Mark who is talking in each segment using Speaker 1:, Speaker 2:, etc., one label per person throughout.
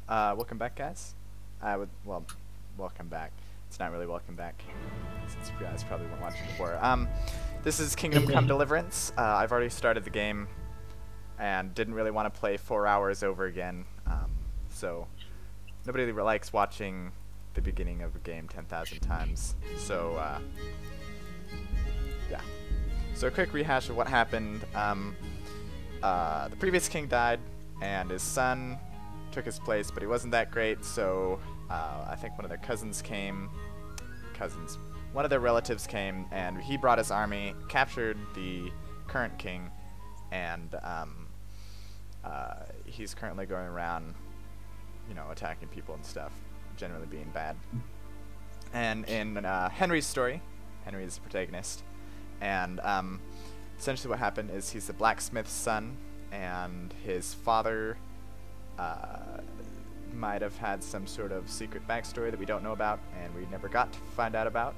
Speaker 1: Welcome back, guys. Well, welcome back. It's not really welcome back, since you guys probably weren't watching before. This is Kingdom Come Deliverance. I've already started the game, and didn't really want to play 4 hours over again. So nobody really likes watching the beginning of a game 10,000 times. So yeah. So a quick rehash of what happened. The previous king died, and his son took his place, but he wasn't that great, so I think one of their cousins came. One of their relatives came, and he brought his army, captured the current king, and he's currently going around, attacking people and stuff, generally being bad. And in Henry's story, Henry is the protagonist, and essentially what happened is he's the blacksmith's son, and his father might have had some sort of secret backstory that we don't know about, and we never got to find out about.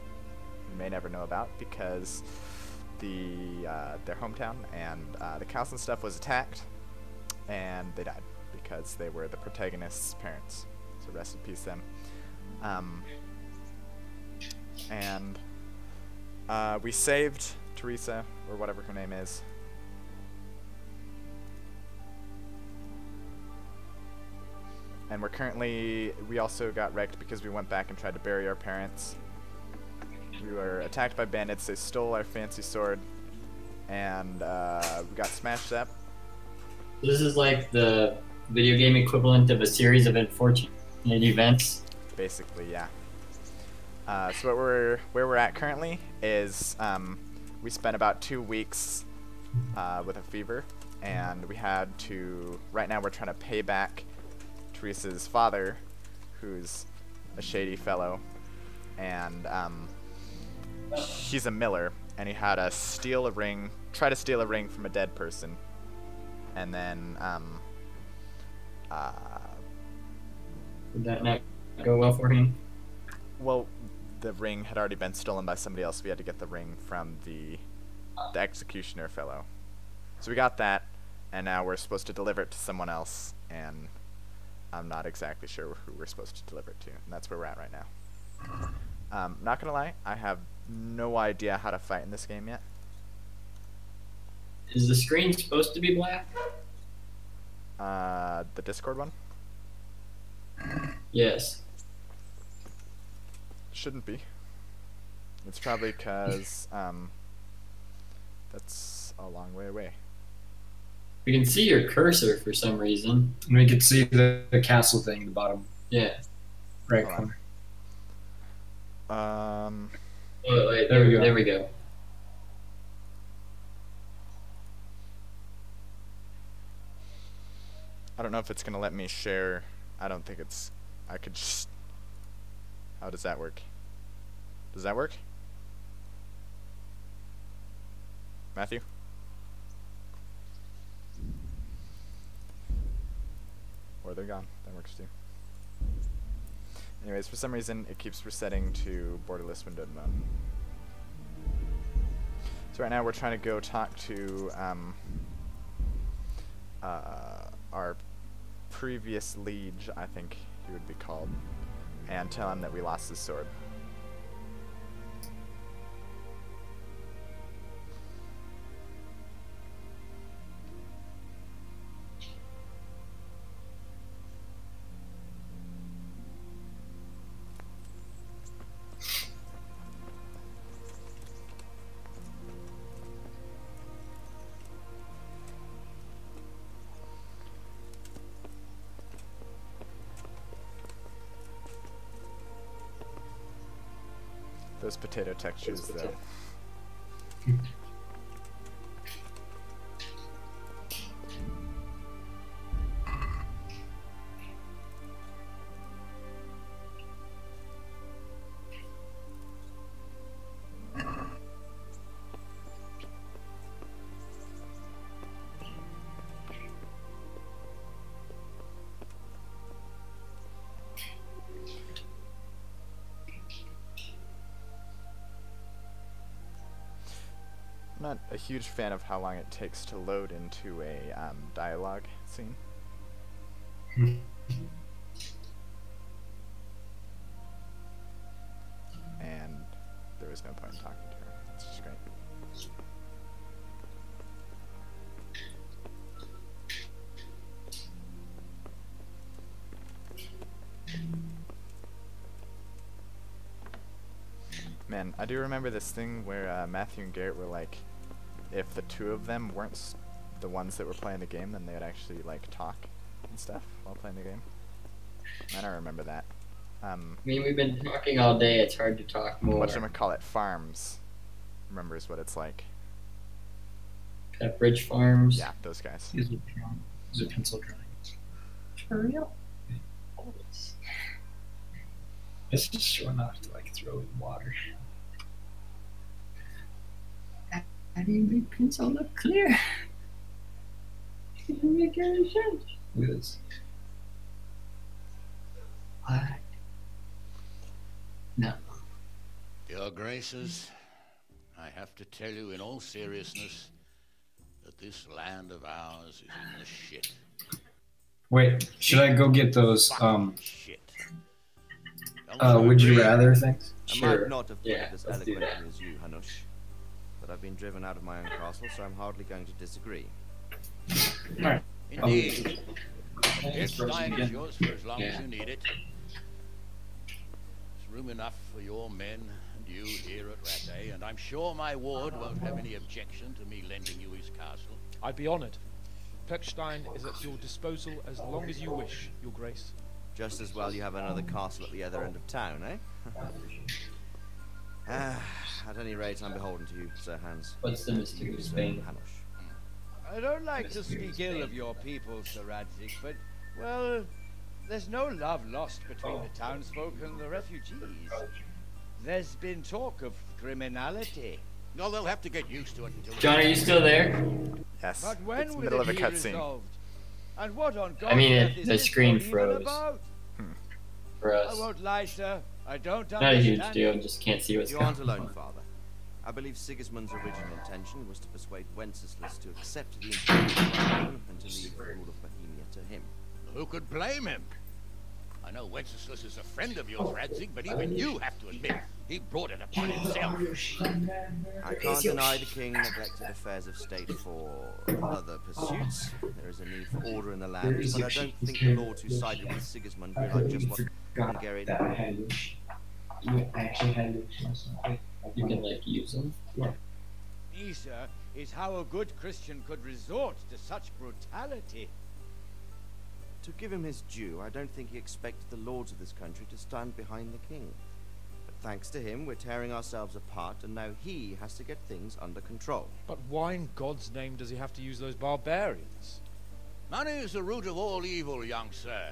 Speaker 1: We may never know about because their hometown and the castle and stuff was attacked, and they died because they were the protagonist's parents. So rest in peace, them. And we saved Teresa, or whatever her name is. And we also got wrecked because we went back and tried to bury our parents. We were attacked by bandits, they stole our fancy sword, and we got smashed up.
Speaker 2: This is like the video game equivalent of a series of unfortunate events.
Speaker 1: Basically, yeah. So where we're at currently is we spent about 2 weeks with a fever, and we had to. Right now, we're trying to pay back Teresa's father, who's a shady fellow, and he's a miller, and he had to try to steal a ring from a dead person, and then
Speaker 2: Did that not go well for him?
Speaker 1: well, the ring had already been stolen by somebody else. We had to get the ring from the executioner fellow. So we got that, and now we're supposed to deliver it to someone else, and I'm not exactly sure who we're supposed to deliver it to, and that's where we're at right now. Not gonna lie, I have no idea how to fight in this game yet.
Speaker 2: Is the screen supposed to be black?
Speaker 1: The Discord one?
Speaker 2: Yes.
Speaker 1: Shouldn't be. It's probably because that's a long way away.
Speaker 2: We can see your cursor for some reason.
Speaker 3: And we could see the castle thing, the bottom
Speaker 2: Yeah.
Speaker 3: right
Speaker 1: Hold
Speaker 3: corner.
Speaker 2: Wait,
Speaker 3: There we go.
Speaker 2: There we go.
Speaker 1: I don't know if it's gonna let me share. I don't think it's. I could just. How does that work? Does that work? Matthew? Or they're gone. That works too. Anyways, for some reason it keeps resetting to borderless windowed mode. So right now we're trying to go talk to our previous liege, I think he would be called, and tell him that we lost his sword. Those potato textures, though. I'm not a huge fan of how long it takes to load into a dialogue scene. Man, I do remember this thing where Matthew and Garrett were like, if the two of them weren't the ones that were playing the game, then they would actually like talk and stuff while playing the game. I don't remember that.
Speaker 2: I mean, we've been talking all day. It's hard to talk more.
Speaker 1: Whatchamacallit, Farms remembers what it's like.
Speaker 2: Pepperidge Farms.
Speaker 1: Yeah, those guys.
Speaker 3: These are pencil drawings.
Speaker 2: For real?
Speaker 3: It's just short enough to like throw in water.
Speaker 2: How do you make pencil look clear? It doesn't make any sense.
Speaker 3: Look at this.
Speaker 2: What? No.
Speaker 4: Your Graces, I have to tell you in all seriousness that this land of ours is in the shit.
Speaker 3: Wait, should I go get those
Speaker 4: Fucking shit. Don't
Speaker 3: would you
Speaker 4: agree?
Speaker 3: rather things?
Speaker 5: I
Speaker 2: Sure.
Speaker 5: might not have put
Speaker 2: Yeah,
Speaker 5: it as
Speaker 2: let's do
Speaker 5: eloquently
Speaker 2: that.
Speaker 5: as you, Hanush, but I've been driven out of my own castle, so I'm hardly going to disagree.
Speaker 3: Alright.
Speaker 4: Indeed.
Speaker 3: Thanks
Speaker 4: This
Speaker 3: for
Speaker 4: line
Speaker 3: again.
Speaker 4: is yours for as long as
Speaker 2: Yeah.
Speaker 4: you need it. There's room enough for your men and you here at Rattay, and I'm sure my ward won't have any objection to me lending you his castle.
Speaker 6: I'd be honoured. Pechstein is at your disposal as long as you wish, Your Grace.
Speaker 5: Just as well you have another castle at the other end of town, eh? At any rate, I'm beholden to you, Sir Hans.
Speaker 2: What's the mystery of
Speaker 5: Sir
Speaker 2: Spain?
Speaker 5: Hanush.
Speaker 7: I don't like to speak ill of your people, Sir Radzik, but, well, there's no love lost between the townsfolk and the refugees. There's been talk of criminality.
Speaker 4: No, they'll have to get used to it until...
Speaker 2: John, are you still there?
Speaker 1: Yes.
Speaker 7: But when
Speaker 1: it's
Speaker 7: will
Speaker 1: middle
Speaker 7: it
Speaker 1: of a
Speaker 7: be
Speaker 1: cutscene.
Speaker 7: resolved? And what on
Speaker 2: I mean,
Speaker 7: God's earth
Speaker 2: the
Speaker 7: is this
Speaker 2: screen
Speaker 7: vote even
Speaker 2: froze.
Speaker 7: about?
Speaker 2: For
Speaker 7: I
Speaker 2: us.
Speaker 7: won't lie, sir. I don't
Speaker 2: Not a huge
Speaker 7: understand
Speaker 2: deal,
Speaker 7: it.
Speaker 2: just can't see what's
Speaker 5: You
Speaker 2: going
Speaker 5: aren't
Speaker 2: on.
Speaker 5: alone, Father. I believe Sigismund's original intention was to persuade Wenceslas to accept the imperial throne and to leave the rule of Bohemia to him.
Speaker 4: Who could blame him? I know Wenceslas is a friend of yours, Radzik, but even you have to admit he brought it upon himself.
Speaker 5: I can't deny the king neglected affairs of state for other pursuits. There is a need for order in the land, but I don't think the lords who sided with Sigismund realized just what Hungarian...
Speaker 2: You can, like, use them.
Speaker 7: Me, sir, is how a good Christian could resort to such brutality.
Speaker 5: To give him his due, I don't think he expected the lords of this country to stand behind the king. But thanks to him, we're tearing ourselves apart, and now he has to get things under control.
Speaker 6: But why in God's name does he have to use those barbarians?
Speaker 4: Money is the root of all evil, young sir.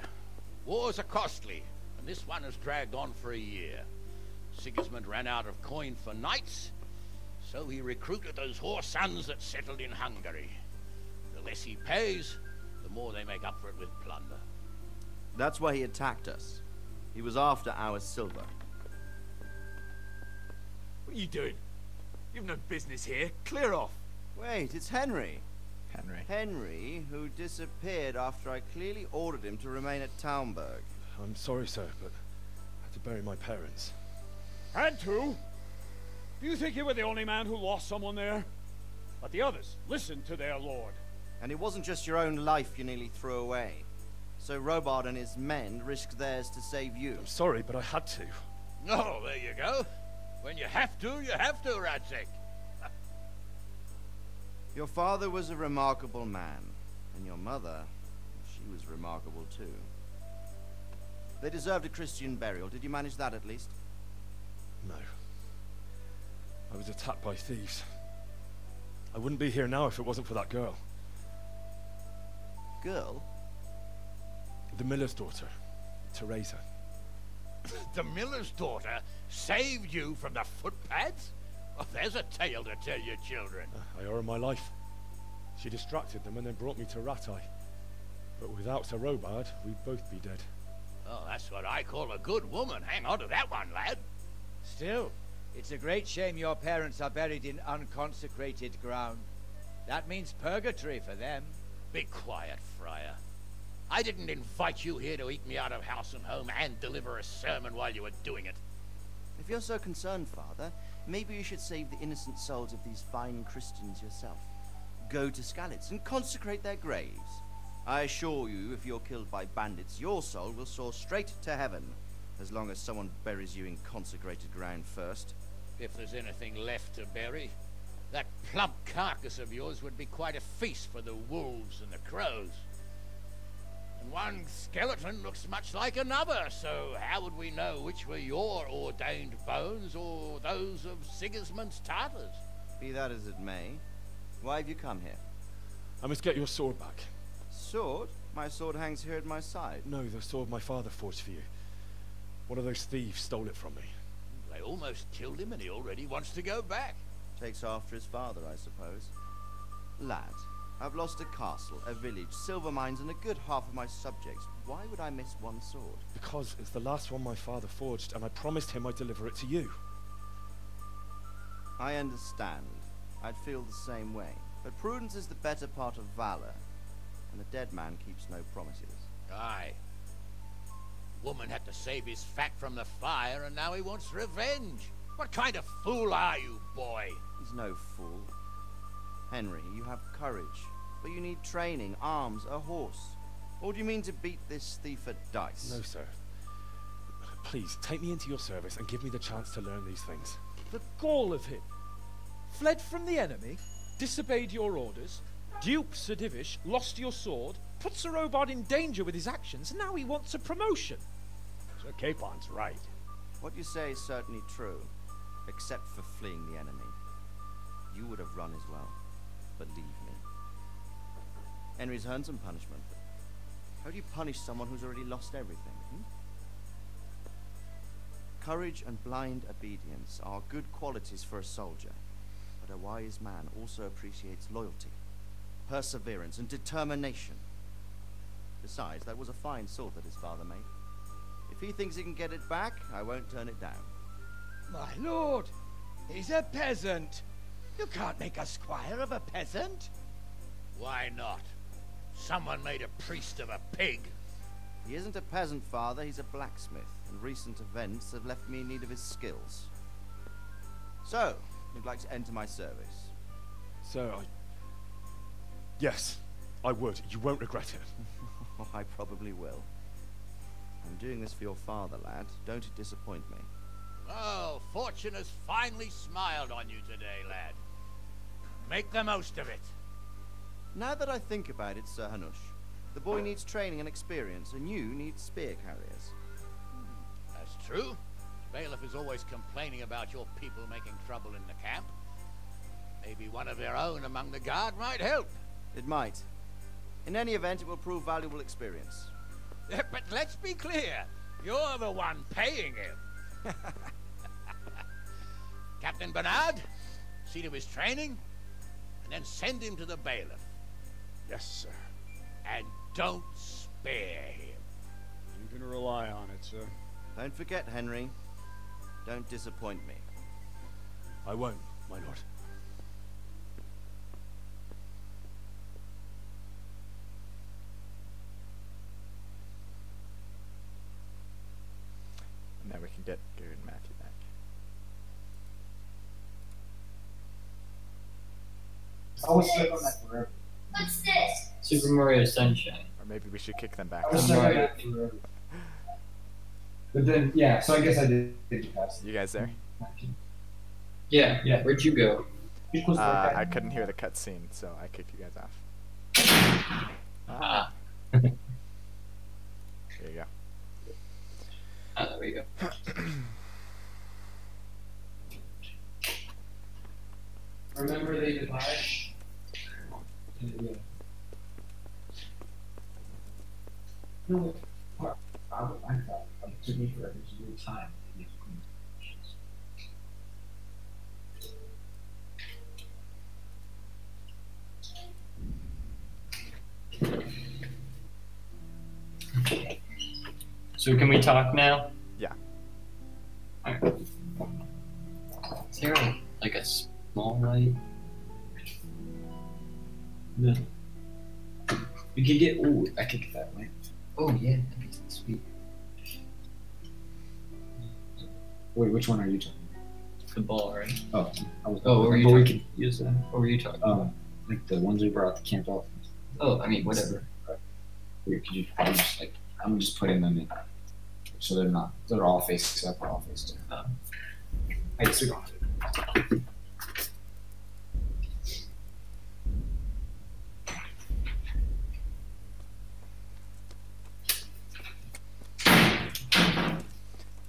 Speaker 4: Wars are costly, and this one has dragged on for a year. Sigismund ran out of coin for knights, so he recruited those whore sons that settled in Hungary. The less he pays, the more they make up for it with plunder.
Speaker 5: That's why he attacked us. He was after our silver.
Speaker 8: What are you doing? You've no business here. Clear off.
Speaker 5: Wait, it's Henry.
Speaker 1: Henry.
Speaker 5: Henry, who disappeared after I clearly ordered him to remain at Townburg.
Speaker 6: I'm sorry, sir, but I had to bury my parents.
Speaker 8: Had to? Do you think you were the only man who lost someone there? But the others listened to their lord.
Speaker 5: And it wasn't just your own life you nearly threw away. So Robard and his men risked theirs to save you.
Speaker 6: I'm sorry, but I had to.
Speaker 4: Oh, there you go. When you have to, Radzik.
Speaker 5: Your father was a remarkable man, and your mother, she was remarkable too. They deserved a Christian burial. Did you manage that at least?
Speaker 6: No. I was attacked by thieves. I wouldn't be here now if it wasn't for that girl.
Speaker 5: Girl?
Speaker 6: The miller's daughter, Teresa.
Speaker 4: The miller's daughter saved you from the footpads? Oh, there's a tale to tell your children.
Speaker 6: I owe her my life. She distracted them and then brought me to Rattay. But without Sir Robard, we'd both be dead.
Speaker 4: Oh, that's what I call a good woman. Hang on to that one, lad.
Speaker 7: Still, it's a great shame your parents are buried in unconsecrated ground. That means purgatory for them.
Speaker 4: Be quiet, Friar. I didn't invite you here to eat me out of house and home and deliver a sermon while you were doing it.
Speaker 5: If you're so concerned, Father, maybe you should save the innocent souls of these fine Christians yourself. Go to Skalitz and consecrate their graves. I assure you, if you're killed by bandits, your soul will soar straight to heaven, as long as someone buries you in consecrated ground first.
Speaker 4: if there's anything left to bury. That plump carcass of yours would be quite a feast for the wolves and the crows. And one skeleton looks much like another, so how would we know which were your ordained bones or those of Sigismund's Tartars?
Speaker 5: Be that as it may, why have you come here?
Speaker 6: I must get your sword back.
Speaker 5: Sword? My sword hangs here at my side.
Speaker 6: No, the sword my father forged for you. One of those thieves stole it from me.
Speaker 4: They almost killed him and he already wants to go back.
Speaker 5: Takes after his father, I suppose. Lad, I've lost a castle, a village, silver mines, and a good half of my subjects. Why would I miss one sword?
Speaker 6: Because it's the last one my father forged, and I promised him I'd deliver it to you.
Speaker 5: I understand. I'd feel the same way. But prudence is the better part of valor, and the dead man keeps no promises.
Speaker 4: Aye. Woman had to save his fat from the fire, and now he wants revenge. What kind of fool are you, boy?
Speaker 5: He's no fool. Henry, you have courage, but you need training, arms, a horse. Or do you mean to beat this thief at dice?
Speaker 6: No, sir. Please, take me into your service and give me the chance to learn these things.
Speaker 9: The gall of him. Fled from the enemy, disobeyed your orders, duped Sir Divish, lost your sword, put Sir Robard in danger with his actions, and now he wants a promotion.
Speaker 8: Sir Capon's right.
Speaker 5: What you say is certainly true, except for fleeing the enemy. You would have run as well, believe me. Henry's earned some punishment, but how do you punish someone who's already lost everything? Courage and blind obedience are good qualities for a soldier, but a wise man also appreciates loyalty, perseverance, and determination. Besides, that was a fine sword that his father made. If he thinks he can get it back, I won't turn it down.
Speaker 7: My lord, he's a peasant. You can't make a squire of a peasant.
Speaker 4: Why not? Someone made a priest of a pig.
Speaker 5: He isn't a peasant, father, he's a blacksmith, and recent events have left me in need of his skills. So, you'd like to enter my service?
Speaker 6: Sir, Yes, I would. You won't regret it.
Speaker 5: I probably will. I'm doing this for your father, lad. Don't disappoint me.
Speaker 4: Oh, fortune has finally smiled on you today, lad. Make the most of it.
Speaker 5: Now that I think about it, Sir Hanush, the boy needs training and experience, and you need spear carriers.
Speaker 4: That's true. Bailiff is always complaining about your people making trouble in the camp. Maybe one of their own among the guard might help.
Speaker 5: It might. In any event, it will prove valuable experience.
Speaker 4: But let's be clear. You're the one paying him. Captain Bernard, see to his training, and then send him to the bailiff.
Speaker 8: Yes, sir.
Speaker 4: And don't spare him.
Speaker 8: You can rely on it, sir.
Speaker 5: Don't forget, Henry. Don't disappoint me.
Speaker 6: I won't, my lord.
Speaker 1: And then we can get Gary and Matthew back.
Speaker 2: I was stuck on that forever.
Speaker 10: What's this?
Speaker 2: Super Mario Sunshine.
Speaker 1: Or maybe we should kick them back.
Speaker 2: I was stuck on that forever. But then, yeah, so I guess I did pass.
Speaker 1: You guys there?
Speaker 2: Yeah, yeah. Where'd you go?
Speaker 1: I couldn't hear the cutscene, so I kicked you guys off.
Speaker 2: Ah.
Speaker 1: There you go.
Speaker 2: There we go. Remember they divide? Yeah. No, I thought it took me forever to do time. So can we talk now?
Speaker 1: Yeah.
Speaker 2: Alright. Is there like a small light? No. We could get. Ooh, I could get that light. Oh yeah, that'd be sweet. Wait, which one are you talking about? The ball, right? Oh, what were you talking? We could use that. What were you talking about? Like the ones we brought to Camp Dolphins. Oh, I mean, whatever. Wait, could you just like? I'm just putting them in, so they're all facing up, or all facing down. Right, so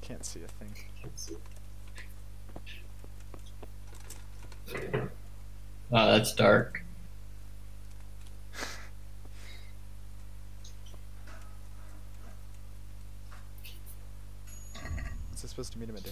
Speaker 1: Can't see a thing.
Speaker 2: Wow, that's dark.
Speaker 1: What's this supposed to mean in a day?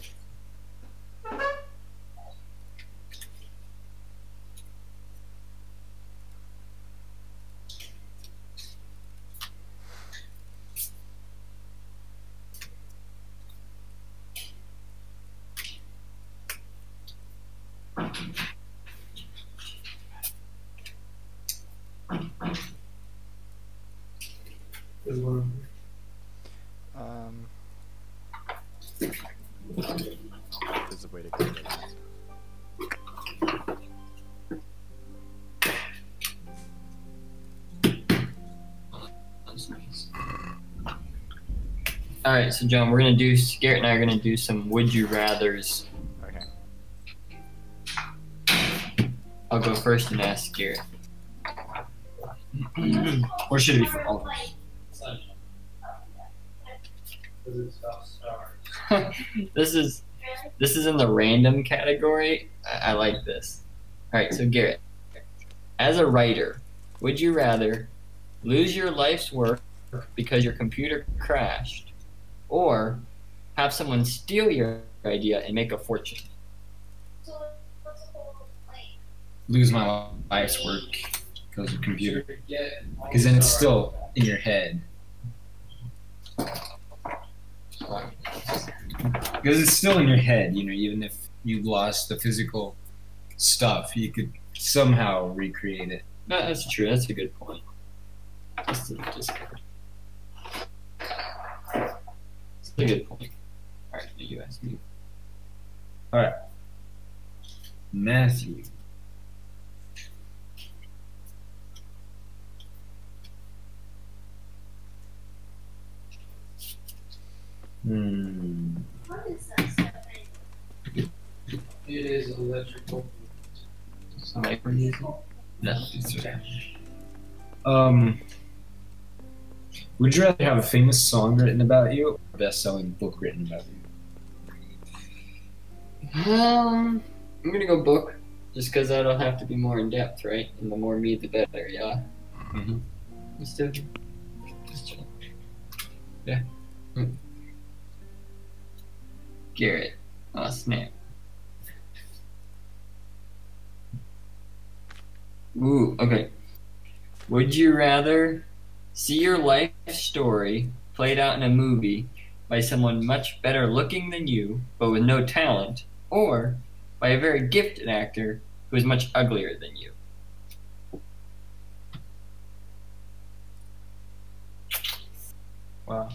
Speaker 1: There's a way to go to that.
Speaker 2: That's nice. Alright, so John, Garrett and I are gonna do some would you rathers.
Speaker 1: Okay.
Speaker 2: I'll go first and ask Garrett. Or should it be for all of us? This is in the random category. I like this. Alright, so Garrett, as a writer, would you rather lose your life's work because your computer crashed, or have someone steal your idea and make a fortune?
Speaker 3: Lose my life's work because of computer. Because then it's still in your head. Because it's still in your head, you know, even if you lost the physical stuff, you could somehow recreate it.
Speaker 2: No, that's true. That's a good point. That's a good point. Alright, you ask me.
Speaker 3: Alright. Matthew.
Speaker 10: What is that stuff?
Speaker 3: It is electrical.
Speaker 2: No.
Speaker 3: Would you rather have a famous song written about you or a best-selling book written about you?
Speaker 2: I'm gonna go book, just because that'll have to be more in depth, right? And the more me, the better. Yeah.
Speaker 3: Mm-hmm.
Speaker 2: Let's do it. Just chill. Yeah. Garrett. Oh snap. Ooh, okay. Would you rather see your life story played out in a movie by someone much better looking than you, but with no talent, or by a very gifted actor who is much uglier than you?
Speaker 3: Wow.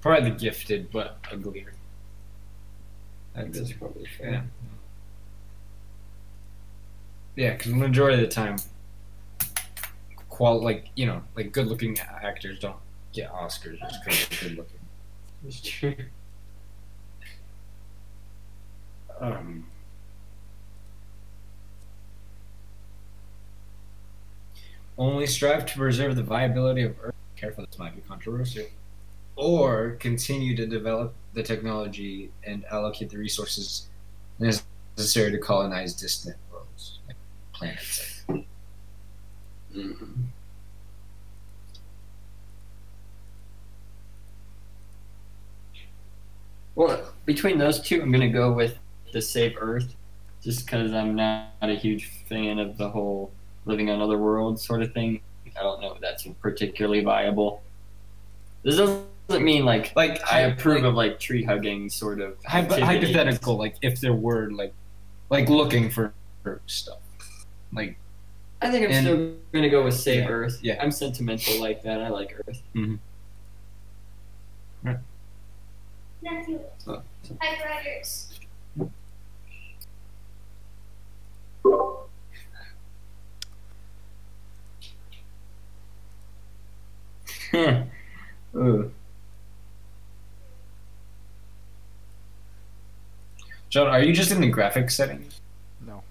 Speaker 3: Probably the gifted, but uglier.
Speaker 2: I think that's probably fair.
Speaker 3: Yeah. Yeah, because the majority of the time, good-looking actors don't get Oscars just because they're good-looking.
Speaker 2: It's true.
Speaker 3: Only strive to preserve the viability of Earth. Careful, this might be controversial. Or continue to develop the technology and allocate the resources necessary to colonize distant worlds, like planets.
Speaker 2: Mm-hmm. Well, between those two, I'm gonna go with the save Earth, just because I'm not a huge fan of the whole living on other worlds sort of thing. I don't know if that's particularly viable. This doesn't mean like I approve of like tree hugging sort of
Speaker 3: hypothetical. Like if there were like looking for stuff, like
Speaker 2: I think I'm still gonna go with save Earth.
Speaker 3: Yeah,
Speaker 2: I'm sentimental like that. I like Earth.
Speaker 3: Mm-hmm. Right.
Speaker 10: Matthew. Typewriters.
Speaker 3: John, are you just in the graphics settings?
Speaker 1: No.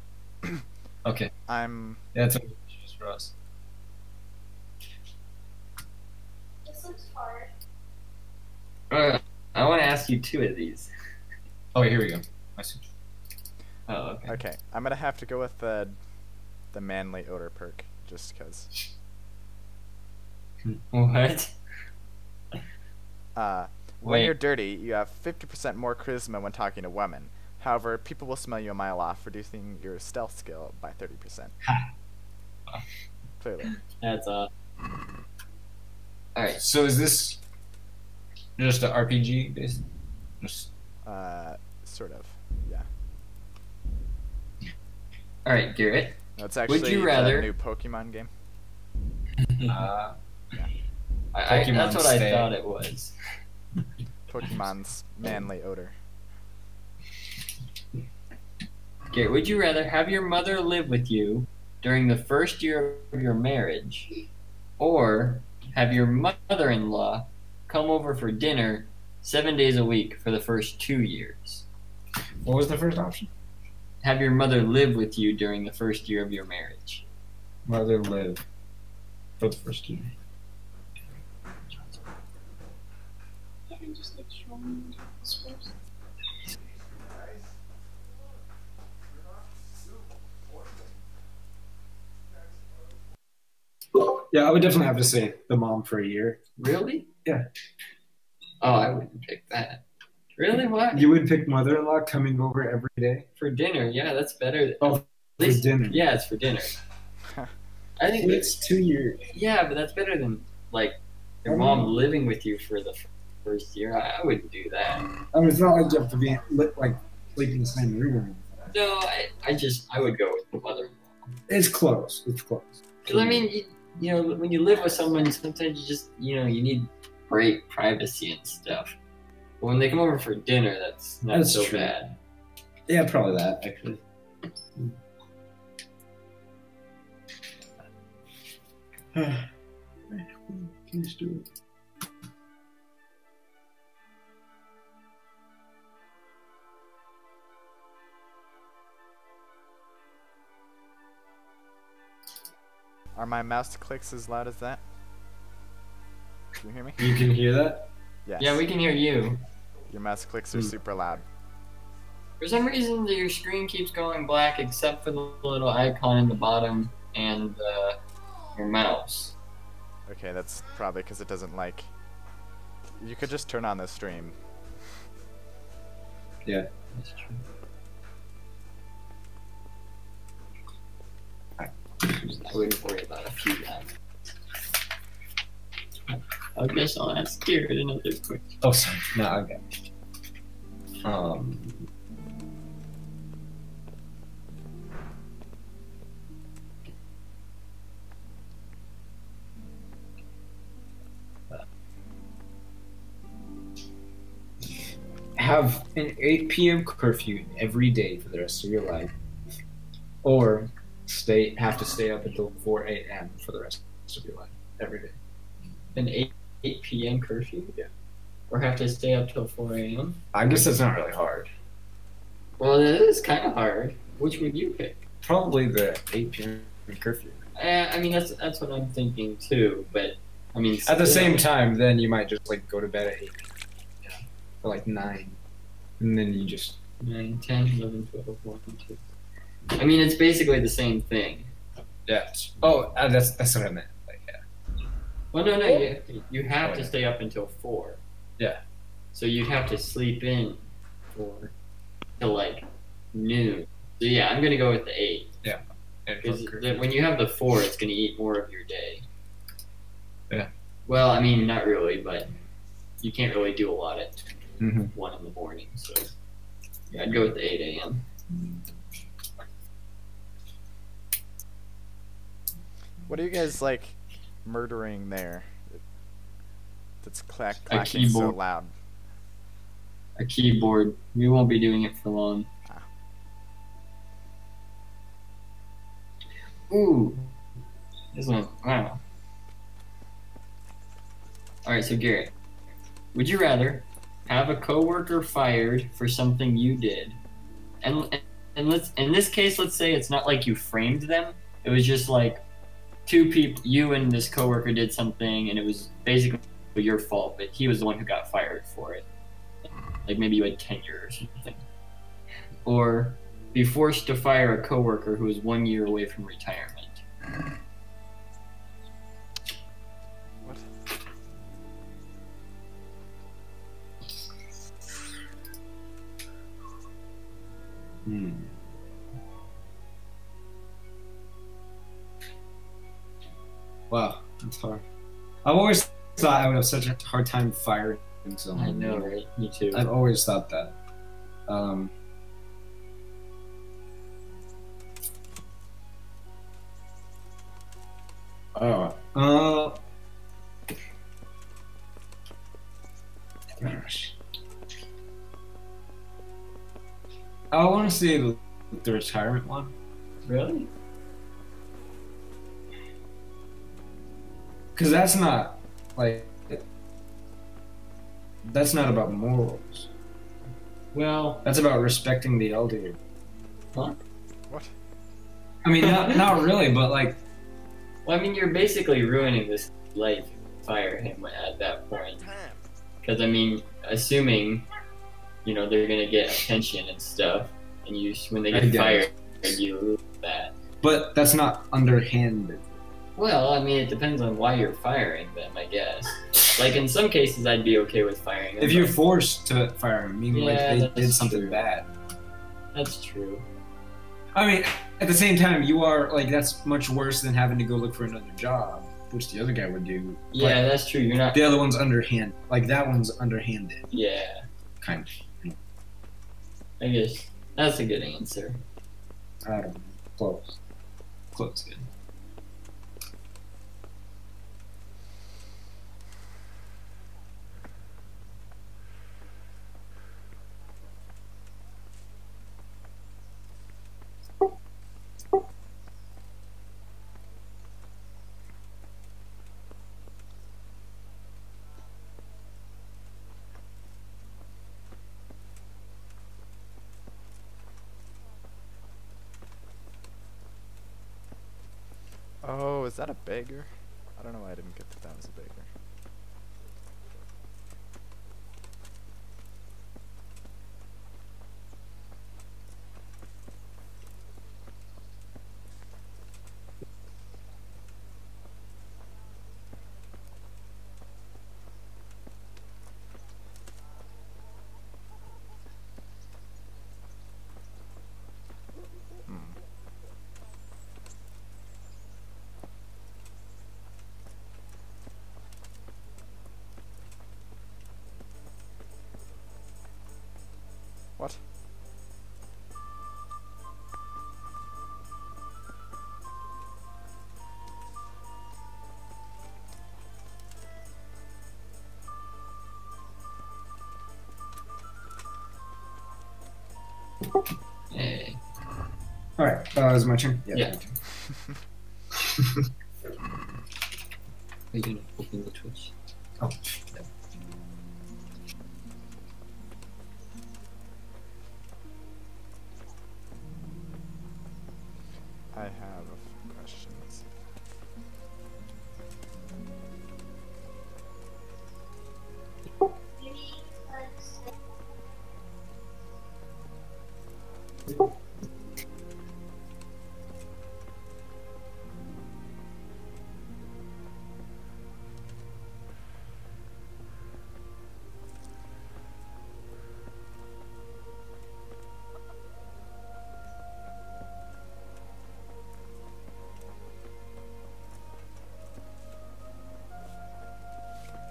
Speaker 3: Okay.
Speaker 1: I'm.
Speaker 3: Yeah, that's what it's for us.
Speaker 10: This looks hard.
Speaker 2: I want to ask you 2 of these.
Speaker 3: Oh, wait, here we go. I see.
Speaker 2: Oh, okay.
Speaker 1: Okay, I'm gonna have to go with the manly odor perk, just cause.
Speaker 2: What?
Speaker 1: When
Speaker 2: Wait.
Speaker 1: you're dirty, you have 50% more charisma when talking to women. However, people will smell you a mile off, reducing your stealth skill by 30%. Clearly.
Speaker 2: That's Alright.
Speaker 3: So is this just an RPG based? Just...
Speaker 1: Sort of. Yeah.
Speaker 2: Alright, Garrett.
Speaker 1: No, it's actually
Speaker 2: you rather-
Speaker 1: the new Pokemon game.
Speaker 3: Yeah.
Speaker 2: That's what
Speaker 3: Stay.
Speaker 2: I thought it was.
Speaker 1: Pokemon's manly odor.
Speaker 2: Garrett, would you rather have your mother live with you during the first year of your marriage, or have your mother-in-law come over for dinner 7 days a week for the first 2 years?
Speaker 3: What was the first option?
Speaker 2: Have your mother live with you during the first year of your marriage.
Speaker 3: Mother live for the first year.
Speaker 10: Yeah, and just like show me this first.
Speaker 3: Yeah, I would definitely have to say the mom for a year.
Speaker 2: Really?
Speaker 3: Yeah.
Speaker 2: Oh, I wouldn't pick that. Really? What?
Speaker 3: You would pick mother-in-law coming over every day?
Speaker 2: For dinner? Yeah, that's better.
Speaker 3: Oh,
Speaker 2: At least,
Speaker 3: for dinner.
Speaker 2: Yeah, it's for dinner. I think
Speaker 3: It's 2 years.
Speaker 2: Yeah, but that's better than like your mom living with you for the first year. I wouldn't do that.
Speaker 3: I mean, it's not like you have to be like sleep in the same room.
Speaker 2: No, I would go with the mother-in-law.
Speaker 3: It's close. It's close.
Speaker 2: Because I mean, you know, when you live with someone, sometimes you just, you need great privacy and stuff. But when they come over for dinner, that's not
Speaker 3: That's
Speaker 2: so
Speaker 3: true.
Speaker 2: bad.
Speaker 3: Yeah, probably that actually. Please do it.
Speaker 1: Are my mouse clicks as loud as that? Can you hear me?
Speaker 3: You can hear that?
Speaker 1: Yes.
Speaker 2: Yeah, we can hear you.
Speaker 1: Your mouse clicks are super loud.
Speaker 2: For some reason, your screen keeps going black except for the little icon in the bottom and your mouse.
Speaker 1: Okay, that's probably because it doesn't like... You could just turn on the stream.
Speaker 3: Yeah.
Speaker 2: That's true. I wouldn't worry about a few times. I guess I'll ask Garrett another question.
Speaker 3: Oh, sorry. No, okay. Have an 8 p.m. curfew every day for the rest of your life, or have to stay up until 4 a.m. for the rest of your life every day.
Speaker 2: An 8 p.m. curfew?
Speaker 3: Yeah.
Speaker 2: Or have to stay up till 4 a.m.?
Speaker 3: I guess that's not really hard.
Speaker 2: Well, it is kind of hard. Which would you pick?
Speaker 3: Probably the 8 p.m. curfew.
Speaker 2: I mean, that's what I'm thinking too. But I mean,
Speaker 3: At the
Speaker 2: still-
Speaker 3: same time, then you might just like go to bed at 8. Yeah. Or like 9. And then you just
Speaker 2: 9, 10, 11, 12, 1, 2. I mean, it's basically the same thing.
Speaker 3: yeah. Oh, that's what I meant. Like
Speaker 2: Well, no, you have to stay up until 4.
Speaker 3: Yeah.
Speaker 2: So you'd have to sleep in till like noon. So yeah, I'm gonna go with the 8.
Speaker 3: yeah.
Speaker 2: Because when you have the 4, it's gonna eat more of your day.
Speaker 3: Yeah.
Speaker 2: Well, I mean, not really, but you can't really do a lot at
Speaker 3: Mm-hmm.
Speaker 2: 1 in the morning. So yeah, I'd go with the 8 a.m.
Speaker 1: What are you guys like murdering there? That's clacking so
Speaker 2: keyboard.
Speaker 1: loud.
Speaker 2: A keyboard. We won't be doing it for long. Ooh. This one. Wow. Alright, so Garrett. Would you rather have a coworker fired for something you did, and let's in this case, let's say it's not like you framed them. It was just like two people, you and this coworker did something, and it was basically your fault, but he was the one who got fired for it. Like maybe you had tenure or something, or be forced to fire a coworker who is 1 year away from retirement.
Speaker 1: What?
Speaker 3: Wow, that's hard. I've always thought I would have such a hard time firing someone.
Speaker 2: I know, right? Me too.
Speaker 3: I've always thought that. Gosh. I want to say the retirement one.
Speaker 2: Really?
Speaker 3: Because that's not, like, that's not about morals.
Speaker 2: Well,
Speaker 3: That's about respecting the elder.
Speaker 2: huh?
Speaker 1: What?
Speaker 3: I mean, not really, but like,
Speaker 2: Well, I mean, you're basically ruining this life if you fire him at that point. Because, I mean, assuming, you know, they're going to get attention and stuff, and when they
Speaker 3: I
Speaker 2: get
Speaker 3: guess.
Speaker 2: fired, you lose that.
Speaker 3: but that's not underhanded.
Speaker 2: Well, I mean, it depends on why you're firing them, I guess. Like, in some cases, I'd be okay with firing them.
Speaker 3: If you're
Speaker 2: but
Speaker 3: forced to fire them, meaning
Speaker 2: Yeah,
Speaker 3: like they
Speaker 2: that's
Speaker 3: did something
Speaker 2: true.
Speaker 3: bad.
Speaker 2: That's true.
Speaker 3: I mean, at the same time, you are like that's much worse than having to go look for another job, which the other guy would do.
Speaker 2: Yeah,
Speaker 3: But
Speaker 2: that's true. You're not...
Speaker 3: the other one's underhand. Like that one's underhanded,
Speaker 2: Yeah,
Speaker 3: kind of.
Speaker 2: I guess that's a good answer.
Speaker 3: I don't know. Close. Close. Good.
Speaker 1: Oh, is that a beggar? I don't know why I didn't get that was a beggar. What?
Speaker 2: Hey.
Speaker 3: All right. Is it my turn?
Speaker 2: Yeah.
Speaker 3: my turn.
Speaker 2: Are you gonna open the Twitch?
Speaker 3: Oh.
Speaker 1: I have a few questions.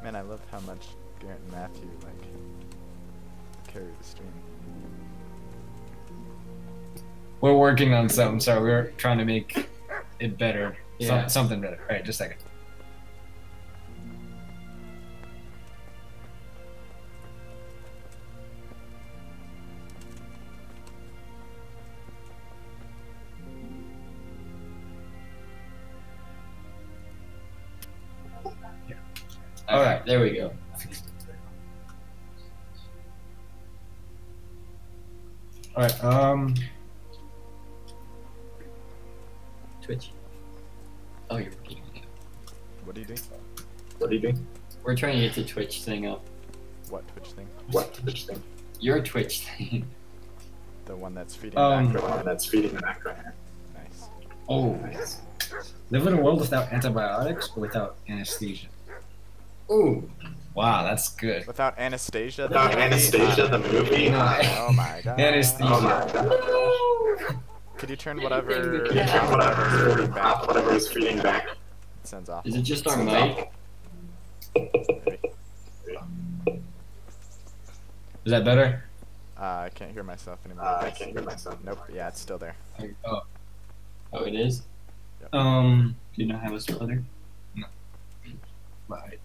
Speaker 1: Man, I love how much Garrett and Matthew like carry the stream.
Speaker 3: We're working on something, so we're trying to make it better.
Speaker 2: Yeah.
Speaker 3: Something better. All right, just a second.
Speaker 2: All right, there we go.
Speaker 3: Alright,
Speaker 2: Twitch. Oh, you're working.
Speaker 1: What do you do?
Speaker 2: What are you doing? We're trying to get the Twitch thing up.
Speaker 1: What Twitch thing?
Speaker 2: What Twitch thing? Your Twitch thing.
Speaker 1: The one that's feeding back.
Speaker 2: The one that's feeding the back right now.
Speaker 1: Nice.
Speaker 3: oh. Live in a world without antibiotics or without anesthesia?
Speaker 2: Ooh.
Speaker 3: Wow, that's good.
Speaker 1: Without Anastasia.
Speaker 2: Without Anastasia, the movie.
Speaker 1: Oh my god.
Speaker 3: Anesthesia.
Speaker 2: Oh my god.
Speaker 1: Could you turn whatever?
Speaker 2: Whatever is feeding back.
Speaker 1: It sounds off.
Speaker 2: Is it just our mic?
Speaker 3: Is that better?
Speaker 1: I can't hear myself anymore.
Speaker 2: I can't hear myself.
Speaker 1: Nope. Yeah, it's still there.
Speaker 2: Oh. Oh, it is?
Speaker 1: Yep.
Speaker 2: Do you not have a brother?
Speaker 3: No. Right.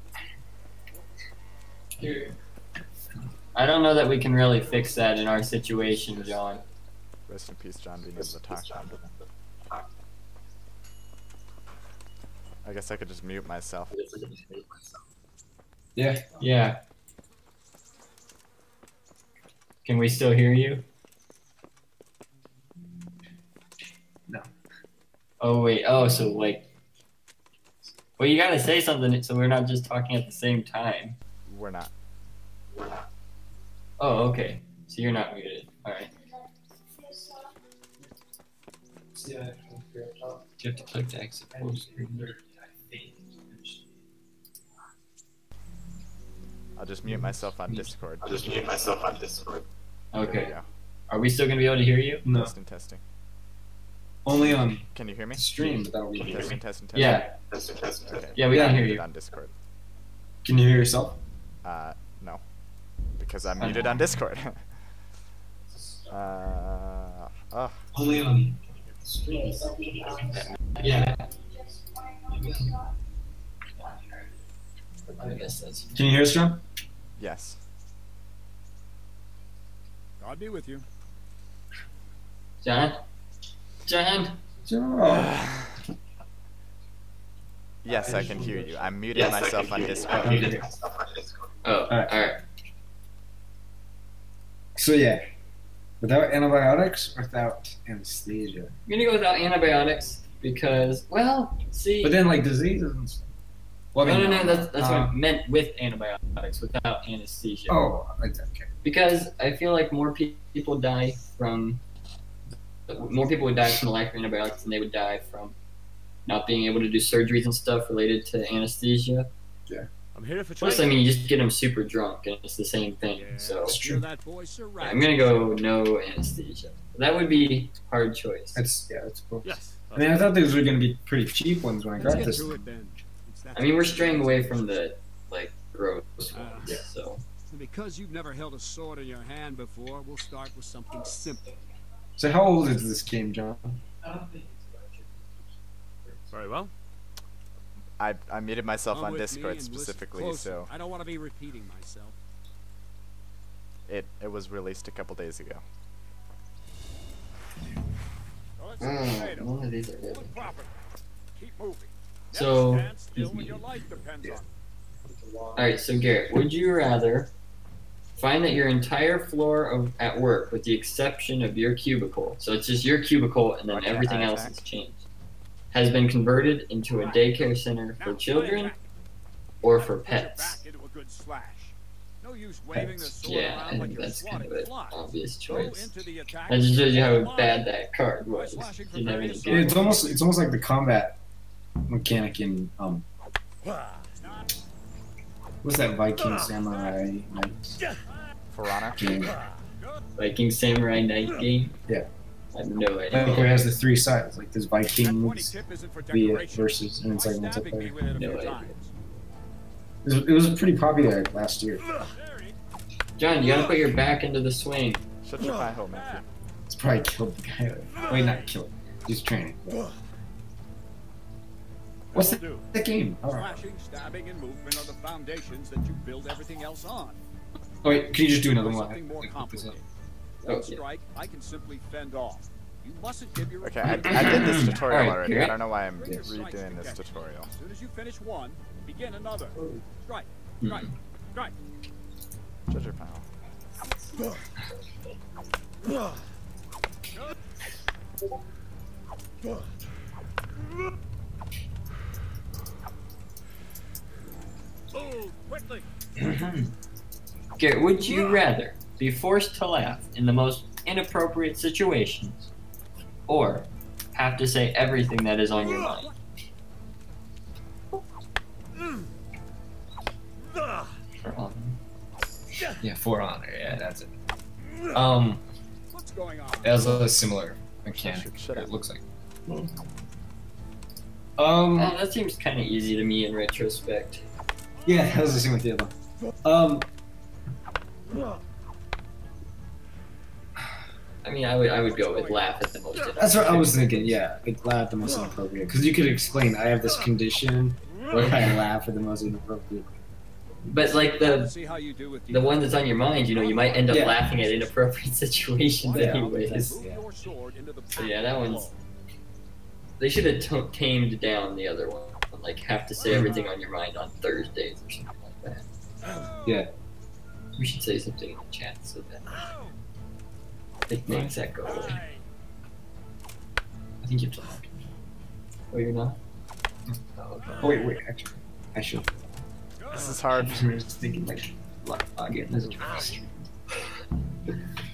Speaker 2: I don't know that we can really fix that in our situation, John.
Speaker 1: Rest in peace, John, being able to talk. I guess I could just mute myself.
Speaker 3: Yeah.
Speaker 2: Yeah. Can we still hear you?
Speaker 3: No.
Speaker 2: Oh wait. Oh, so like. Well, you gotta say something so we're not just talking at the same time.
Speaker 1: We're not.
Speaker 2: Oh, okay. So you're not muted. All right. Do you have to click the exit post?
Speaker 1: I'll just mute myself on Discord.
Speaker 2: Okay.
Speaker 1: There we go.
Speaker 2: Are we still gonna be able to hear you?
Speaker 3: No.
Speaker 1: Testing.
Speaker 3: Only on
Speaker 1: Can you hear me?
Speaker 3: stream, but that'll be
Speaker 1: Testing.
Speaker 2: Yeah.
Speaker 1: Okay.
Speaker 2: Yeah, we can hear you.
Speaker 1: On Discord.
Speaker 3: Can you hear yourself?
Speaker 1: No. Because I'm muted on Discord.
Speaker 3: Only on stream.
Speaker 2: Yeah. I guess that's.
Speaker 3: Can you hear us, John?
Speaker 1: Yes.
Speaker 8: God be with you.
Speaker 2: John? John?
Speaker 3: John.
Speaker 1: Yes, I can hear you. I'm muting myself on Discord.
Speaker 2: Oh, alright.
Speaker 3: So yeah, without antibiotics or without anesthesia?
Speaker 2: I'm gonna go without antibiotics because, well, see.
Speaker 3: But then like diseases and stuff. Well,
Speaker 2: No, that's what I meant with antibiotics, without anesthesia.
Speaker 3: Oh, okay.
Speaker 2: Because I feel like more people would die from the lack of antibiotics than they would die from not being able to do surgeries and stuff related to anesthesia.
Speaker 3: Yeah.
Speaker 8: I'm here for
Speaker 2: Plus, I mean, you just get them super drunk, and it's the same thing.
Speaker 8: Yeah,
Speaker 2: So
Speaker 8: that voice,
Speaker 2: yeah, I'm gonna go no anesthesia. That would be a hard choice.
Speaker 3: That's cool.
Speaker 8: Yes.
Speaker 3: I mean, I thought these were gonna be pretty cheap ones when I got this.
Speaker 2: I mean, we're straying away from the like gross ones. So.
Speaker 8: And because you've never held a sword in your hand before, we'll start with something simple.
Speaker 3: So how old is this game, John?
Speaker 8: Very well.
Speaker 1: I muted myself
Speaker 8: Come
Speaker 1: on
Speaker 8: with me
Speaker 1: Discord
Speaker 8: and listen
Speaker 1: specifically,
Speaker 8: closer.
Speaker 1: so
Speaker 8: I don't want to be repeating myself.
Speaker 1: it was released a couple days ago.
Speaker 2: One of these are good.
Speaker 8: Keep moving.
Speaker 2: So,
Speaker 8: Stand still when your life depends on it.
Speaker 2: alright, so Garrett, would you rather find that your entire floor at work, with the exception of your cubicle, so it's just your cubicle and then
Speaker 1: Okay,
Speaker 2: everything else
Speaker 1: attack.
Speaker 2: has changed, has been converted into a daycare center for children or for
Speaker 8: Put your
Speaker 2: pets?
Speaker 8: back into a good slash. No use waving the sword
Speaker 2: Yeah,
Speaker 8: around
Speaker 2: I
Speaker 8: like
Speaker 2: think
Speaker 8: you're
Speaker 2: that's kind
Speaker 8: swatting
Speaker 2: of an
Speaker 8: flies.
Speaker 2: obvious
Speaker 8: Go
Speaker 2: choice.
Speaker 8: into the attack.
Speaker 2: That just shows you how
Speaker 8: line.
Speaker 2: bad that card was. Didn't have any
Speaker 3: It's
Speaker 2: good.
Speaker 3: almost like the combat mechanic in what's that Viking Samurai Knight
Speaker 1: Piranha?
Speaker 3: game?
Speaker 2: Viking Samurai Knight game?
Speaker 3: Yeah.
Speaker 2: I have no
Speaker 3: Like
Speaker 2: idea.
Speaker 3: where it has the three sides, like there's
Speaker 8: That 20
Speaker 3: Vikings
Speaker 8: tip isn't for
Speaker 3: the
Speaker 8: decoration.
Speaker 3: versus, and it's like
Speaker 8: Try stabbing me
Speaker 3: multiplayer.
Speaker 8: with it a
Speaker 2: No
Speaker 8: few
Speaker 2: idea.
Speaker 8: times.
Speaker 3: It was pretty popular last year.
Speaker 2: John, you gotta put your back into the swing.
Speaker 1: Shut your pie hole, Matthew.
Speaker 3: It's probably killed the guy. Wait, not killed. He's training. What's that game? Oh.
Speaker 8: Slashing, stabbing, and movement are the foundations that you build everything else on.
Speaker 3: Oh, wait, can you just do another
Speaker 8: Or
Speaker 3: one?
Speaker 8: something more
Speaker 3: Like, look this up.
Speaker 8: complicated.
Speaker 2: Oh,
Speaker 8: One
Speaker 2: yeah.
Speaker 8: strike, I can simply fend off. You mustn't give your
Speaker 1: Okay, I did this tutorial
Speaker 2: Alright,
Speaker 1: already.
Speaker 2: Garrett.
Speaker 1: I don't know why I'm
Speaker 8: Bring your strikes
Speaker 1: redoing this
Speaker 8: together.
Speaker 1: tutorial.
Speaker 8: As soon as you finish one, begin another. Strike,
Speaker 2: Hmm.
Speaker 8: strike, strike.
Speaker 1: Shut your pie hole.
Speaker 8: Oh, quickly!
Speaker 2: Okay, would you rather be forced to laugh in the most inappropriate situations, or have to say everything that is on your mind? For honor.
Speaker 3: Yeah, for honor. Yeah, that's it.
Speaker 8: What's going on?
Speaker 3: It has a similar mechanic.
Speaker 1: Shut up.
Speaker 3: It looks like.
Speaker 2: That seems kind of easy to me in retrospect.
Speaker 3: Yeah, that was the same with the other one.
Speaker 2: I mean, I would go with laugh at the most.
Speaker 3: That's what I was thinking. Yeah, like laugh at the most inappropriate. Because you could explain, I have this condition where I laugh at the most inappropriate.
Speaker 2: But like the
Speaker 8: See how you do with
Speaker 2: one that's on your mind, you know, you might end up
Speaker 3: Yeah.
Speaker 2: laughing at inappropriate situations
Speaker 3: Yeah.
Speaker 2: anyways.
Speaker 8: Move your sword into the
Speaker 2: So yeah, that one's. They should have tamed down the other one. Like have to say everything on your mind on Thursdays or something like that.
Speaker 3: Yeah.
Speaker 2: We should say something in the chat so that it makes that go away.
Speaker 3: I think you have to log
Speaker 2: Oh, you're not?
Speaker 3: Oh, wait, actually. I should.
Speaker 1: This is hard.
Speaker 3: I was just thinking, like, log in as a journalist.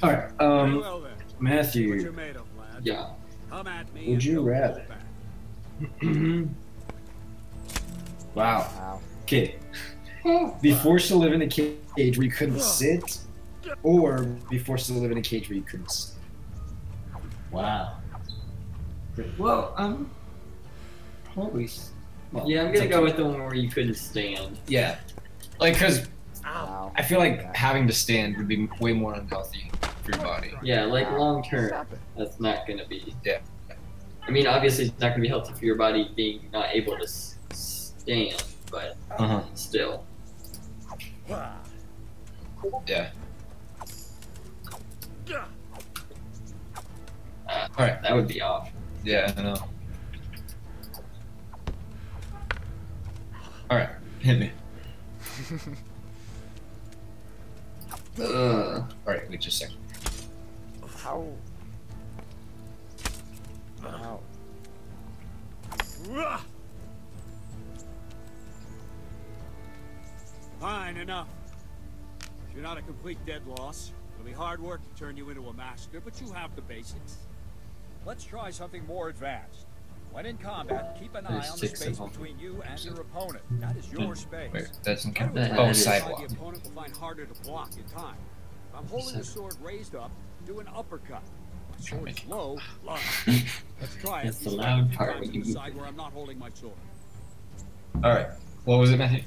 Speaker 3: Alright,
Speaker 8: Very well then. What
Speaker 3: Matthew,
Speaker 8: you made of, lad?
Speaker 2: Yeah.
Speaker 8: Come at me.
Speaker 3: would
Speaker 8: and
Speaker 3: you
Speaker 8: don't
Speaker 3: rather?
Speaker 8: hold back.
Speaker 3: Wow.
Speaker 1: Wow.
Speaker 3: Okay. Be forced to live in a cage where you couldn't sit, or be forced to live in a cage where you couldn't sit. Wow.
Speaker 2: Well,
Speaker 3: Probably. Well,
Speaker 2: yeah, I'm
Speaker 3: it's
Speaker 2: gonna
Speaker 3: up
Speaker 2: go
Speaker 3: to
Speaker 2: with the one where you couldn't stand.
Speaker 3: Yeah. Like, because
Speaker 1: Wow.
Speaker 3: I feel like having to stand would be way more unhealthy for your body.
Speaker 2: Yeah, like
Speaker 1: Wow.
Speaker 2: long term,
Speaker 1: Stop it.
Speaker 2: that's not gonna be.
Speaker 3: Yeah.
Speaker 2: I mean, obviously, it's not gonna be healthy for your body being not able to stand, but
Speaker 3: Uh-huh.
Speaker 2: still.
Speaker 3: Yeah.
Speaker 2: Alright, that would be off.
Speaker 3: Yeah, I know. Alright, hit me. Alright, wait just a second.
Speaker 1: How? Wow.
Speaker 8: Fine, enough. You're not a complete dead loss. It'll be hard work to turn you into a master, but you have the basics. Let's try something more advanced. When in combat, keep an eye
Speaker 3: There's
Speaker 8: on the
Speaker 3: 6
Speaker 8: space
Speaker 3: of them.
Speaker 8: between you and your opponent. That is your space.
Speaker 3: Wait, that doesn't count.
Speaker 2: That
Speaker 3: Oh,
Speaker 2: is-
Speaker 3: sidewalk.
Speaker 8: The opponent will find harder to block in time. If I'm holding the sword raised up, do an uppercut. My sword's
Speaker 3: make it-
Speaker 8: low, lunge. Let's try it.
Speaker 2: That's the
Speaker 8: You
Speaker 2: loud
Speaker 8: strike
Speaker 2: part
Speaker 8: times
Speaker 2: when
Speaker 8: to
Speaker 2: you
Speaker 8: the
Speaker 2: move
Speaker 8: side
Speaker 2: it.
Speaker 8: where I'm not holding my sword.
Speaker 3: Alright, what was it, Matthew?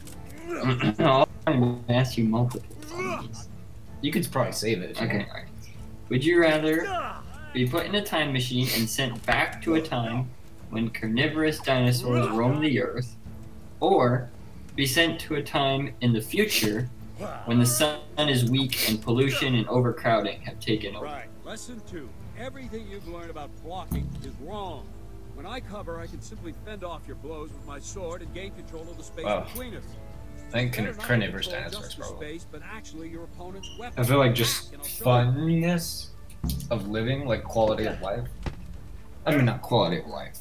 Speaker 2: No, I'm gonna ask you multiple times.
Speaker 3: You could probably save it. if you
Speaker 2: Okay,
Speaker 3: want.
Speaker 2: alright. Would you rather be put in a time machine and sent back to a time when carnivorous dinosaurs roamed the earth, or be sent to a time in the future when the sun is weak and pollution and overcrowding have taken over?
Speaker 8: Right. Lesson 2. Everything you've learned about blocking is wrong. When I cover, I can simply fend off your blows with my sword and gain control of the space
Speaker 3: Wow.
Speaker 8: between us.
Speaker 3: I think
Speaker 8: Better not
Speaker 3: carnivorous
Speaker 8: control
Speaker 3: dinosaurs
Speaker 8: just the
Speaker 3: probably.
Speaker 8: space, but actually your opponent's weapon.
Speaker 3: I feel like just
Speaker 8: And I'll show
Speaker 3: funniness of living, like quality of life. I mean, not quality of life.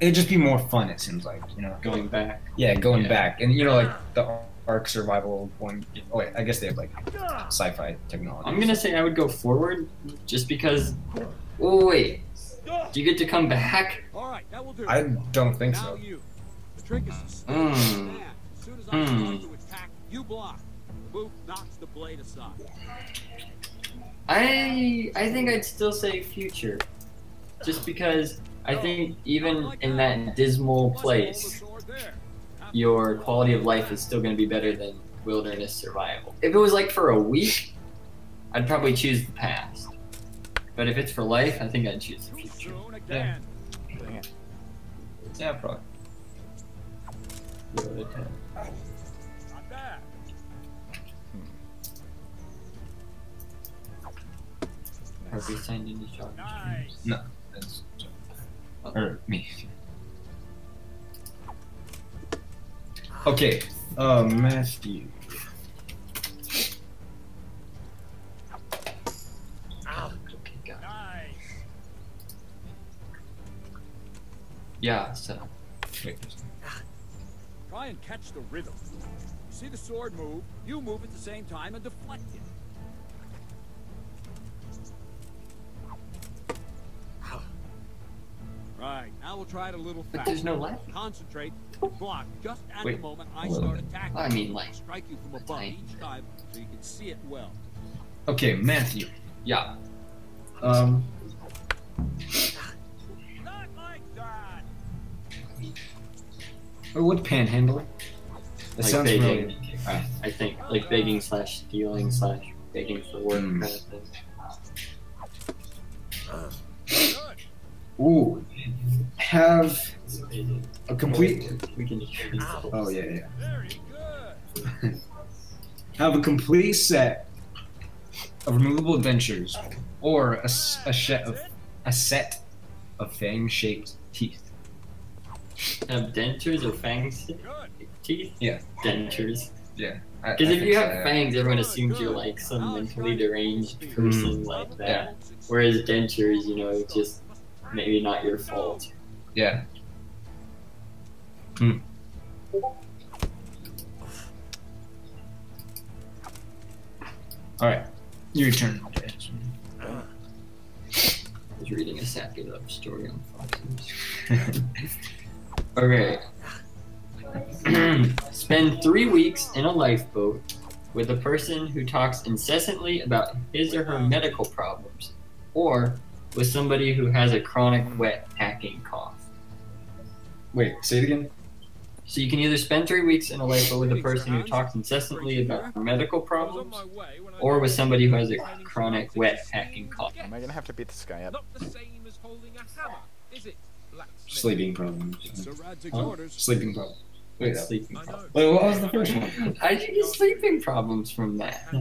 Speaker 3: It'd just be more fun, it seems like, you know.
Speaker 2: Going back.
Speaker 3: Yeah, going
Speaker 2: Yeah.
Speaker 3: back. And, you know, like the Ark survival one. Oh, wait, I guess they have, like, sci-fi technology.
Speaker 2: I'm gonna say I would go forward, just because. Oh wait, do you get to come back?
Speaker 8: All right, that will do.
Speaker 3: I don't think
Speaker 8: now
Speaker 3: so.
Speaker 8: you. The trick is to stay
Speaker 2: Hmm.
Speaker 8: stand. As soon as I start to attack, you block. The move knocks the blade aside.
Speaker 2: I think I'd still say future, just because I think even in that dismal
Speaker 8: Plus, hold the
Speaker 2: place,
Speaker 8: sword there.
Speaker 2: your quality of life is still going to be better than wilderness survival. If it was like for a week, I'd probably choose the past. But if it's for life, I think I'd choose the
Speaker 8: Too
Speaker 2: future.
Speaker 8: soon again.
Speaker 1: Dang it.
Speaker 3: Yeah, probably.
Speaker 8: Not bad.
Speaker 2: Are we signed into Jogma?
Speaker 8: Nice.
Speaker 3: No, that's... Or me. Okay, Matthew.
Speaker 2: Okay, got it.
Speaker 8: Nice.
Speaker 2: Yeah, so.
Speaker 3: Wait.
Speaker 8: Try and catch the rhythm. You see the sword move, you move at the same time and deflect it. Right, now we'll try it a little faster.
Speaker 2: But there's no left.
Speaker 8: Concentrate, block just at
Speaker 2: Wait,
Speaker 8: the moment I
Speaker 3: a little
Speaker 8: start
Speaker 3: bit.
Speaker 8: attacking.
Speaker 2: I mean, like,
Speaker 8: strike you from above
Speaker 2: tiny.
Speaker 8: each time so you can see it well.
Speaker 3: Okay, Matthew.
Speaker 2: Yeah.
Speaker 8: Not like that.
Speaker 3: Or what panhandling? That
Speaker 2: Like
Speaker 3: sounds
Speaker 2: begging.
Speaker 3: really.
Speaker 2: I think like begging / stealing / begging for work kind of thing.
Speaker 8: Good.
Speaker 3: Ooh. Have a complete.
Speaker 2: We can just show these.
Speaker 3: Oh yeah.
Speaker 8: Very good.
Speaker 3: Have a complete set of removable dentures, or a set of fang-shaped teeth.
Speaker 2: Have dentures or fangs?
Speaker 8: Good.
Speaker 2: Teeth?
Speaker 3: Yeah.
Speaker 2: Dentures.
Speaker 3: Yeah.
Speaker 2: Because if you have fangs, everyone assumes you're like some mentally deranged person like that. Whereas dentures, you know, it's just maybe not your fault.
Speaker 3: Yeah. All right, your turn.
Speaker 2: I was reading a sappy love story on Fox News. Okay. Spend 3 weeks in a lifeboat with a person who talks incessantly about his or her medical problems, or with somebody who has a chronic wet hacking cough.
Speaker 3: Wait, say it again.
Speaker 2: So you can either spend 3 weeks in a lifeboat with a person who talks incessantly about medical problems, or with somebody who has a chronic wet hacking cough.
Speaker 1: Am I gonna have to beat this guy up?
Speaker 8: Not the same as holding a hammer, is it? Blacksmith?
Speaker 3: Sleeping problems.
Speaker 8: Sir Radzig's
Speaker 3: Huh?
Speaker 8: orders.
Speaker 3: Sleeping problems. Wait,
Speaker 2: Sleeping problems.
Speaker 3: wait, what was the first one?
Speaker 2: How'd you get sleeping problems from that?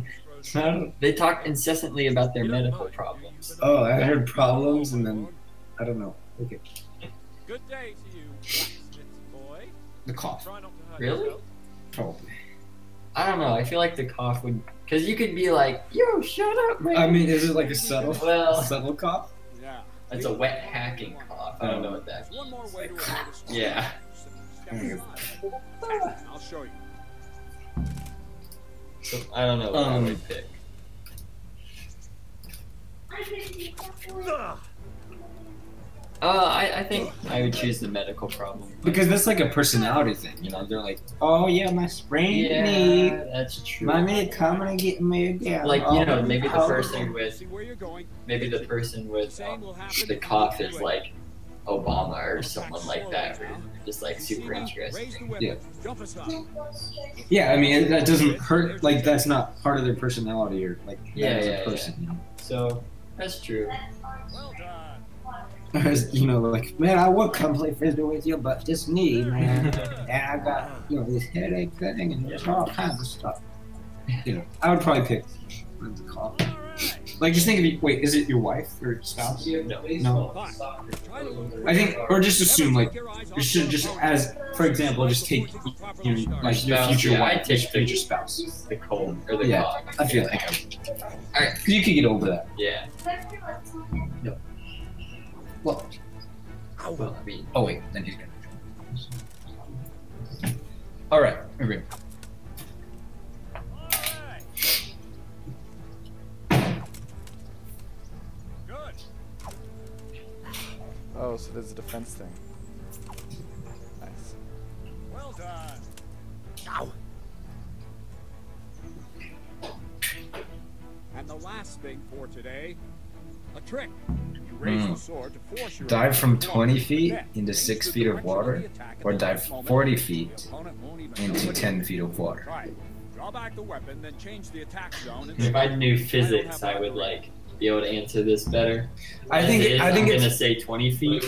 Speaker 2: They talk incessantly about their medical problems.
Speaker 3: Oh, I heard problems and then I don't know. Okay,
Speaker 8: Good day to you, blacksmith's boy.
Speaker 3: the cough.
Speaker 8: Try not to hurt
Speaker 2: Really?
Speaker 8: yourself.
Speaker 3: Probably.
Speaker 2: I don't know. I feel like the cough would, because you could be like, "Yo, shut up, man."
Speaker 3: I mean, is it like a subtle cough?
Speaker 8: Yeah.
Speaker 2: It's a wet hacking cough. I don't know what that
Speaker 8: One more
Speaker 2: means.
Speaker 8: way to avoid this.
Speaker 2: Yeah.
Speaker 8: I'll show you.
Speaker 2: So I don't know what I would pick. I think I would choose the medical problem.
Speaker 3: Because that's like a personality thing, you know. They're like, oh yeah, my sprained knee.
Speaker 2: Yeah, that's true.
Speaker 3: My knee coming and getting me again.
Speaker 2: Like, you know, maybe the
Speaker 3: Oh.
Speaker 2: person with
Speaker 8: See where you're going.
Speaker 2: the cough is like Obama or someone like that, or just like super interesting.
Speaker 8: Raise the weapon.
Speaker 3: Yeah.
Speaker 8: Jump aside.
Speaker 3: Yeah, I mean that doesn't hurt. Like that's not part of their personality or like them
Speaker 2: Yeah,
Speaker 3: as
Speaker 2: yeah,
Speaker 3: a person. You know?
Speaker 2: So that's true.
Speaker 8: Well done.
Speaker 3: Whereas, you know, like, man, I would come play frisbee with you, but this knee, man, and I got, you know, this headache thing and there's all kinds of stuff. You know, I would probably pick the cough.
Speaker 8: All right.
Speaker 3: Like, just think of you. Wait, is it your wife or spouse? No.
Speaker 8: Fine. Try to look
Speaker 3: I think, or just assume, like, you should just, as for example, just take, you know, like your future
Speaker 2: Yeah,
Speaker 3: wife,
Speaker 2: I'd take
Speaker 3: your future spouse.
Speaker 2: The cold or the
Speaker 3: Yeah,
Speaker 2: cough.
Speaker 3: I feel like I would. Alright, because you could get over that.
Speaker 2: Yeah.
Speaker 3: Well,
Speaker 2: Well, I mean,
Speaker 3: oh wait, then he's gonna. All right, agree.
Speaker 8: All right. Good.
Speaker 1: Oh, so there's a defense thing. Nice.
Speaker 8: Well done. And the last thing for today, a trick. You raise the sword to force your
Speaker 3: Dive from
Speaker 8: opponent
Speaker 3: 20
Speaker 8: to
Speaker 3: feet
Speaker 8: net
Speaker 3: into
Speaker 8: the
Speaker 3: 6 feet of
Speaker 8: direction
Speaker 3: water,
Speaker 8: the attack at
Speaker 3: or
Speaker 8: the
Speaker 3: dive
Speaker 8: last moment.
Speaker 3: 40
Speaker 8: The
Speaker 3: feet
Speaker 8: opponent won't even
Speaker 3: into
Speaker 8: know it.
Speaker 3: 10 feet of water.
Speaker 8: Try it. Draw back the weapon, then change the attack zone. And
Speaker 2: if I knew physics, I would like be able to answer this better.
Speaker 3: I think
Speaker 2: I'm gonna
Speaker 3: it's
Speaker 2: say 20 feet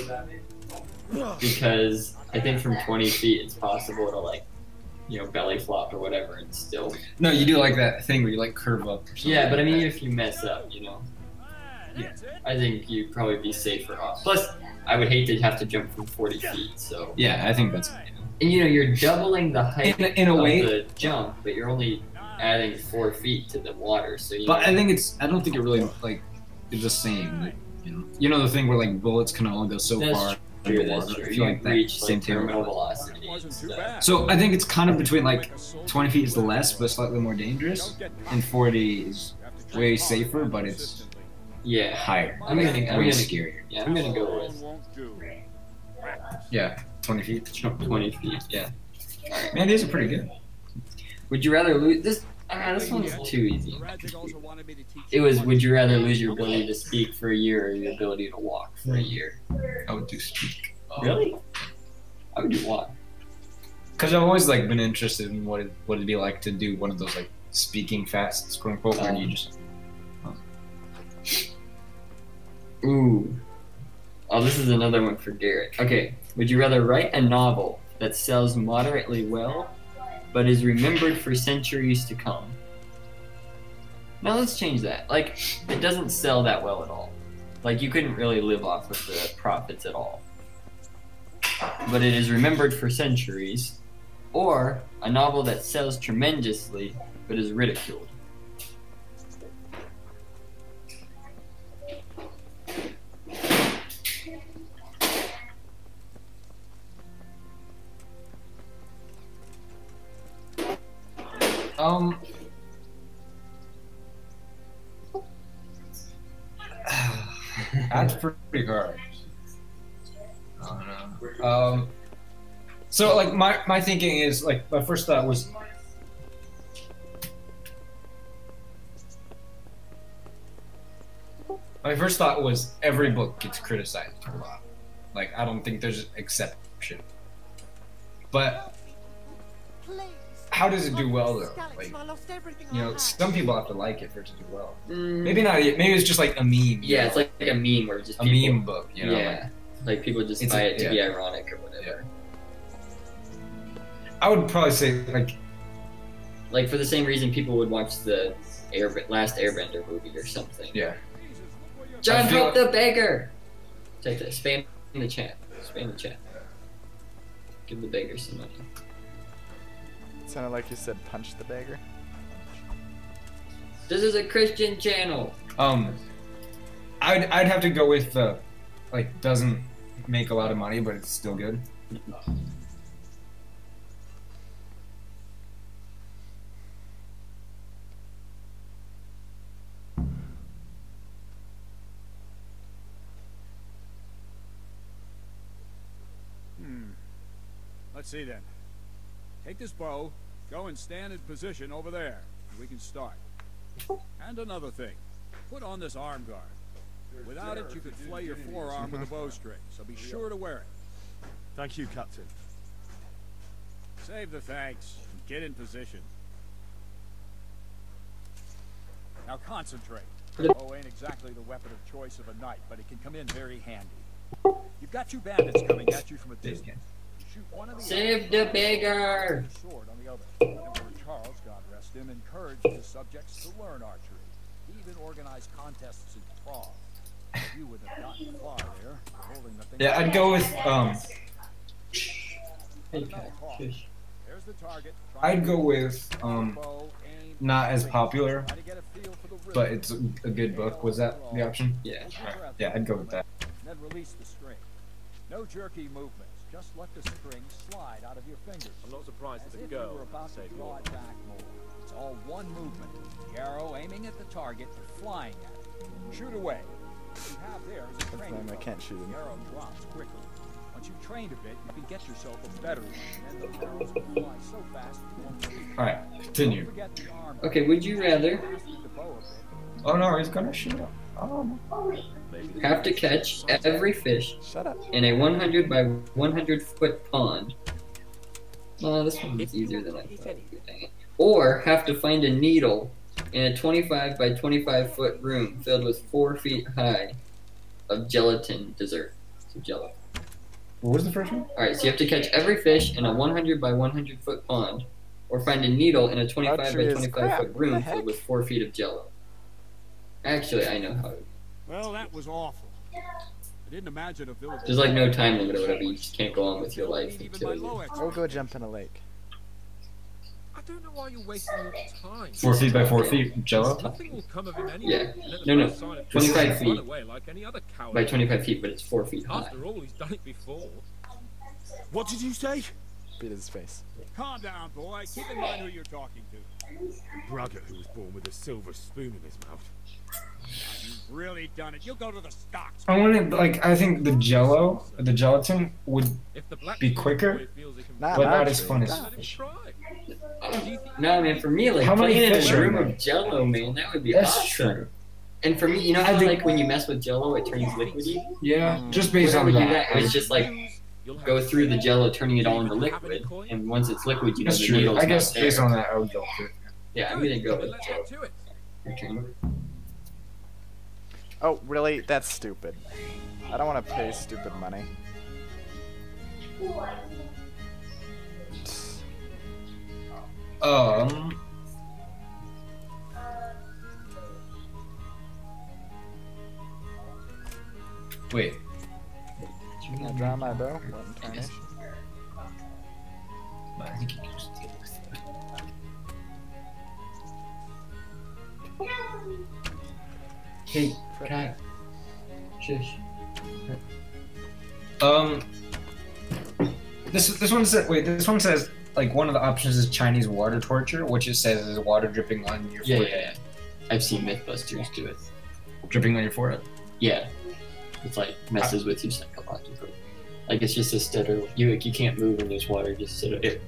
Speaker 2: because I think from 20 feet it's possible to like, you know, belly flop or whatever and still.
Speaker 3: no, you do like that thing where you like curve up. Or something.
Speaker 2: Yeah, but I mean, if you mess up, you know,
Speaker 8: That's it.
Speaker 2: I think you'd probably be safer off. Plus, I would hate to have to jump from 40 feet. So.
Speaker 3: Yeah, I think that's.
Speaker 2: And you know, you're doubling the height
Speaker 3: In a
Speaker 2: of
Speaker 3: way,
Speaker 2: the jump, but you're only adding 4 feet to the water. So you.
Speaker 3: but I think it's. I don't think it really like is the same. Like, you know the thing where like bullets can only go so
Speaker 2: That's
Speaker 3: far.
Speaker 2: true,
Speaker 3: underwater.
Speaker 2: that's true.
Speaker 3: I feel like that
Speaker 2: reach
Speaker 3: same
Speaker 2: like
Speaker 3: thing.
Speaker 2: terminal velocity.
Speaker 8: Wasn't too bad.
Speaker 3: So I think it's kind of between like 20 feet is less, but slightly more dangerous, and 40 is way safer, but it's
Speaker 2: Yeah,
Speaker 3: higher.
Speaker 2: I'm gonna
Speaker 3: scarier.
Speaker 2: Yeah, I'm gonna go with
Speaker 3: Yeah, 20 feet.
Speaker 2: 20 feet. Yeah.
Speaker 3: Man, these are pretty good.
Speaker 2: Would you rather lose this? This one's too easy. It was. Would you rather lose your ability to speak for a year or your ability to walk for a year?
Speaker 3: I would do speak.
Speaker 2: Really? I would do walk.
Speaker 3: Because I've always like been interested in what it'd be like to do one of those like speaking fast, quote unquote, where you just.
Speaker 2: Ooh. Oh, this is another one for Garrett. Okay. Would you rather write a novel that sells moderately well, but is remembered for centuries to come? Now let's change that. Like, it doesn't sell that well at all. Like, you couldn't really live off of the profits at all. But it is remembered for centuries. Or a novel that sells tremendously, but is ridiculed.
Speaker 3: That's pretty hard. I don't know. So like my thinking is like my first thought was every book gets criticized a lot. Like I don't think there's an exception. But how does it do well though? Like, you know, some people have to like it for it to do well. Maybe not. Maybe it's just like a meme.
Speaker 2: Yeah, it's like a meme where just
Speaker 3: a
Speaker 2: people,
Speaker 3: meme book. You know,
Speaker 2: yeah, like people just buy it to be ironic or whatever.
Speaker 3: I would probably say
Speaker 2: like for the same reason people would watch the last Airbender movie or something.
Speaker 3: Yeah.
Speaker 2: John, help the beggar. Take that. Spam the chat. Spam the chat. Give the beggar some money.
Speaker 1: Sounded like you said punch the beggar.
Speaker 2: This is a Christian channel.
Speaker 3: I'd have to go with like doesn't make a lot of money, but it's still good.
Speaker 8: Let's see then. Take this bow, go and stand in position over there. We can start. And another thing, put on this arm guard. Without it, you could flay your forearm with a bowstring, so be sure to wear it.
Speaker 6: Thank you, Captain.
Speaker 8: Save the thanks and get in position. Now concentrate. The bow ain't exactly the weapon of choice of a knight, but it can come in very handy. You've got two bandits coming at you from a distance. Shoot one of the
Speaker 2: Save the beggar!
Speaker 8: Sword on the other. Emperor Charles, God rest him, encouraged his subjects to learn archery. He even organized contests in Prague. You would have gotten far there, holding the thing.
Speaker 3: Yeah, I'd go with
Speaker 8: There's the target.
Speaker 3: I'd go with not as popular, but it's a good book. Was that the option?
Speaker 2: Yeah.
Speaker 3: Right. Yeah, I'd go with that.
Speaker 8: Then release the string. No jerky movements. Just let the string slide out of your fingers.
Speaker 6: I'm not surprised
Speaker 8: as
Speaker 6: that the
Speaker 8: if you
Speaker 6: girl
Speaker 8: were about to
Speaker 6: saved
Speaker 8: draw
Speaker 6: more.
Speaker 8: it back more. It's all one movement. The arrow aiming at the target and flying at it. Shoot away. What you have there is a training
Speaker 1: I
Speaker 8: bow.
Speaker 1: can't shoot him.
Speaker 8: The arrow drops quickly. Once you've trained a bit, you can get yourself a better one. And then those arrows will fly so fast you won't see them.
Speaker 3: Alright, continue.
Speaker 8: Don't forget the arm.
Speaker 2: Okay, would you rather
Speaker 8: The bow a bit.
Speaker 3: Oh no, he's gonna shoot him. Oh no.
Speaker 2: have to catch every fish
Speaker 1: Shut up.
Speaker 2: in a 100 by 100 foot pond? Oh, this one's easier than I thought. Dang it. Or have to find a needle in a 25 by 25 foot room filled with 4 feet high of gelatin dessert. So jello.
Speaker 3: What was the first one?
Speaker 2: Alright, so you have to catch every fish in a 100 by 100 foot pond, or find a needle in a 25 by
Speaker 1: Archery is
Speaker 2: 25
Speaker 1: crap.
Speaker 2: foot
Speaker 1: What the
Speaker 2: room
Speaker 1: heck?
Speaker 2: filled with 4 feet of jello. Actually, I know how.
Speaker 8: Well, that was awful. I didn't imagine a village.
Speaker 2: There's like no time limit or whatever. You just can't go on with your life until you.
Speaker 1: Or go jump in a lake.
Speaker 9: I don't know why you're wasting your time.
Speaker 3: 4 feet by 4 feet, Jello.
Speaker 9: Nothing will come of it anyway.
Speaker 2: Yeah.
Speaker 9: And at the
Speaker 2: No, no.
Speaker 9: first sign of
Speaker 2: 25
Speaker 6: Run
Speaker 2: feet
Speaker 6: away like any other coward.
Speaker 2: by 25 feet, but it's 4 feet high.
Speaker 6: After all, he's done it before. What did you say?
Speaker 1: Beat his face.
Speaker 8: Calm down, boy. Keep in mind who you're talking to.
Speaker 6: Braggart, who was born with a silver spoon in his mouth.
Speaker 8: You've really done it. You'll go to the stocks.
Speaker 3: I want to, like, I think the gelatin would
Speaker 6: If the black
Speaker 3: be quicker,
Speaker 6: feels he can
Speaker 1: Nah,
Speaker 3: but
Speaker 1: nah,
Speaker 3: not as
Speaker 1: actually.
Speaker 3: fun
Speaker 6: let
Speaker 3: as
Speaker 6: him
Speaker 3: fish.
Speaker 6: try.
Speaker 2: No, man, for me, like,
Speaker 3: How many
Speaker 2: playing in
Speaker 3: fish
Speaker 2: a
Speaker 3: are
Speaker 2: room
Speaker 3: there?
Speaker 2: of Jello, man, that would be
Speaker 3: That's
Speaker 2: awesome.
Speaker 3: true.
Speaker 2: And for me, you know
Speaker 3: I
Speaker 2: how,
Speaker 3: think-
Speaker 2: like, when you mess with Jello, it turns liquidy?
Speaker 3: Yeah, just based
Speaker 2: When
Speaker 3: on
Speaker 2: we do
Speaker 3: that.
Speaker 2: that, it's just like go through the Jello, turning it all into liquid, and once it's liquid, you know
Speaker 3: That's
Speaker 2: the
Speaker 3: true.
Speaker 2: needle's
Speaker 3: I guess
Speaker 2: not
Speaker 3: based
Speaker 2: there.
Speaker 3: on that, I would go for it.
Speaker 2: Yeah, I'm gonna go with
Speaker 6: Let's
Speaker 2: Jello.
Speaker 6: get to it.
Speaker 2: Okay.
Speaker 1: Oh, really? That's stupid. I don't want to pay stupid money.
Speaker 3: Um. Wait.
Speaker 1: Can I draw my bow? One tarnish.
Speaker 3: I think you can just deal with it.
Speaker 2: Hey, Kai. Shush.
Speaker 3: This one says this one says like one of the options is Chinese water torture, which it says is water dripping on your
Speaker 2: Yeah,
Speaker 3: forehead.
Speaker 2: yeah, yeah. I've seen Mythbusters do it.
Speaker 3: Dripping on your forehead.
Speaker 2: Yeah. It's like messes with you psychologically. Like it's just a stutter. You can't move when there's water. Just sort of it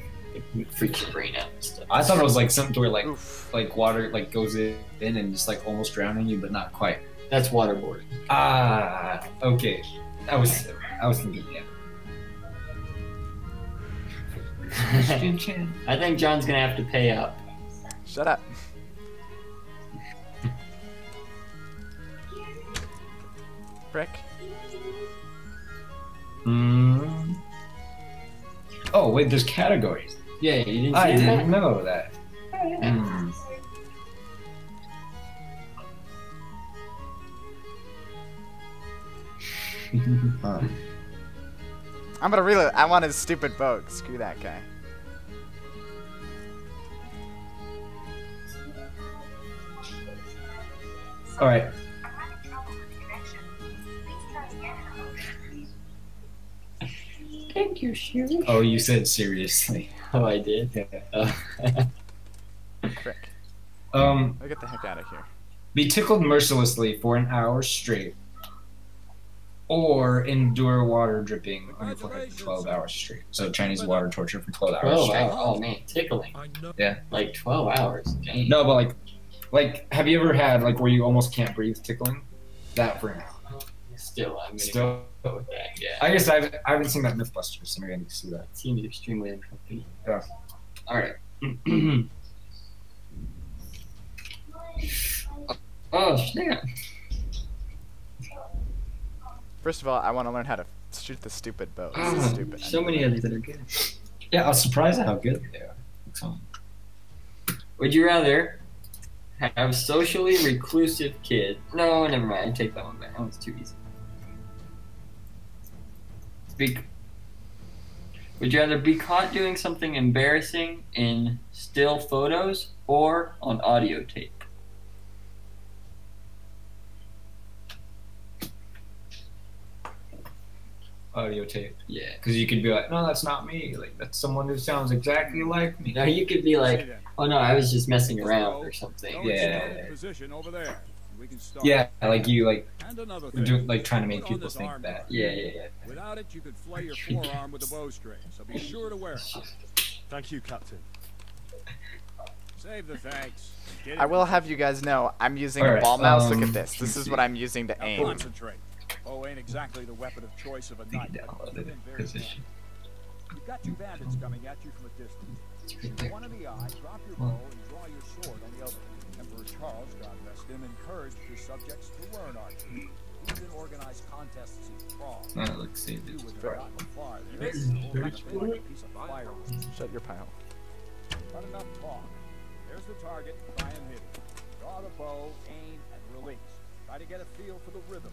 Speaker 2: freaks your brain out and stuff.
Speaker 3: I thought it was like something to where like
Speaker 1: Oof.
Speaker 3: like water like goes in and just like almost drowning you, but not quite.
Speaker 2: That's waterboarding.
Speaker 3: Ah, okay. I was thinking yeah.
Speaker 2: I think John's gonna have to pay up.
Speaker 1: Shut up. Frick.
Speaker 3: Oh wait, there's categories.
Speaker 2: Yeah, you didn't see
Speaker 3: I
Speaker 2: that?
Speaker 3: didn't know that. Mm. Huh.
Speaker 1: I'm gonna reload. I want his stupid bow. Screw that guy.
Speaker 3: All right.
Speaker 2: Thank you, Shu.
Speaker 3: Oh, you said seriously.
Speaker 2: Oh, I did?
Speaker 3: Yeah.
Speaker 1: Frick.
Speaker 3: Um,
Speaker 1: I'll get the heck out of here.
Speaker 3: be tickled mercilessly for an hour straight, or endure water dripping on your forehead for 12 hours straight. So Chinese water torture for 12 hours
Speaker 2: 12
Speaker 3: straight.
Speaker 2: hours. Oh man, tickling.
Speaker 6: I know.
Speaker 3: Yeah.
Speaker 2: Like 12 hours. Dang.
Speaker 3: No, but like, have you ever had like where you almost can't breathe tickling? That for an hour.
Speaker 2: Still, I'm gonna
Speaker 3: Still.
Speaker 2: go with that. Yeah.
Speaker 3: I guess I haven't seen that Mythbusters, so maybe I need to see that.
Speaker 2: It seems extremely uncomfortable.
Speaker 3: Yeah.
Speaker 2: Alright. Oh, snap.
Speaker 1: First of all, I want to learn how to shoot the stupid bow. This is
Speaker 2: Oh,
Speaker 1: stupid.
Speaker 2: so many others that are good.
Speaker 3: Yeah, I was surprised at how good they are. So,
Speaker 2: Would you rather have socially reclusive kid? No, never mind. I take that one back. That one's too easy. Would you rather be caught doing something embarrassing in still photos or on audio tape?
Speaker 3: audio tape.
Speaker 2: Yeah.
Speaker 3: Because you could be like, no, that's not me. Like, that's someone who sounds exactly like me.
Speaker 2: No, you could be like, oh no, I was just messing around or something.
Speaker 3: Yeah.
Speaker 8: Position over there. We can start.
Speaker 3: Yeah, like you like
Speaker 8: And another
Speaker 3: were
Speaker 8: thing.
Speaker 3: doing, like trying to make
Speaker 8: Put on
Speaker 3: people
Speaker 8: this
Speaker 3: think
Speaker 8: arm
Speaker 3: that.
Speaker 2: Yeah, yeah, yeah.
Speaker 8: Without it, you could flay your forearm with a bowstring. So be sure to wear it.
Speaker 6: Thank you, Captain.
Speaker 8: Save the thanks. Get
Speaker 1: I
Speaker 8: it.
Speaker 1: will have you guys know I'm using
Speaker 3: Alright,
Speaker 1: a ball mouse. Look at
Speaker 3: let's
Speaker 1: this. This is
Speaker 3: see.
Speaker 1: what I'm using to
Speaker 8: Now
Speaker 1: aim.
Speaker 8: concentrate. Bow ain't exactly the weapon of choice of a knight. but
Speaker 3: Downloaded
Speaker 8: it's been very
Speaker 3: position.
Speaker 8: handy. You've got two bandits coming at you from a distance.
Speaker 2: It's right
Speaker 8: Shoot
Speaker 2: there.
Speaker 8: one in the eye, drop your bow, and draw your sword on the other. Emperor Charles, God rest him, encouraged his subjects to learn archery. He even organized contests in Prague.
Speaker 3: Oh, look, save
Speaker 8: You
Speaker 3: this.
Speaker 8: would have gotten far there. This is like a piece of firewood.
Speaker 1: Shut your pile.
Speaker 8: Not enough talk. There's the target. Try and hit it. Draw the bow, aim, and release. Try to get a feel for the rhythm.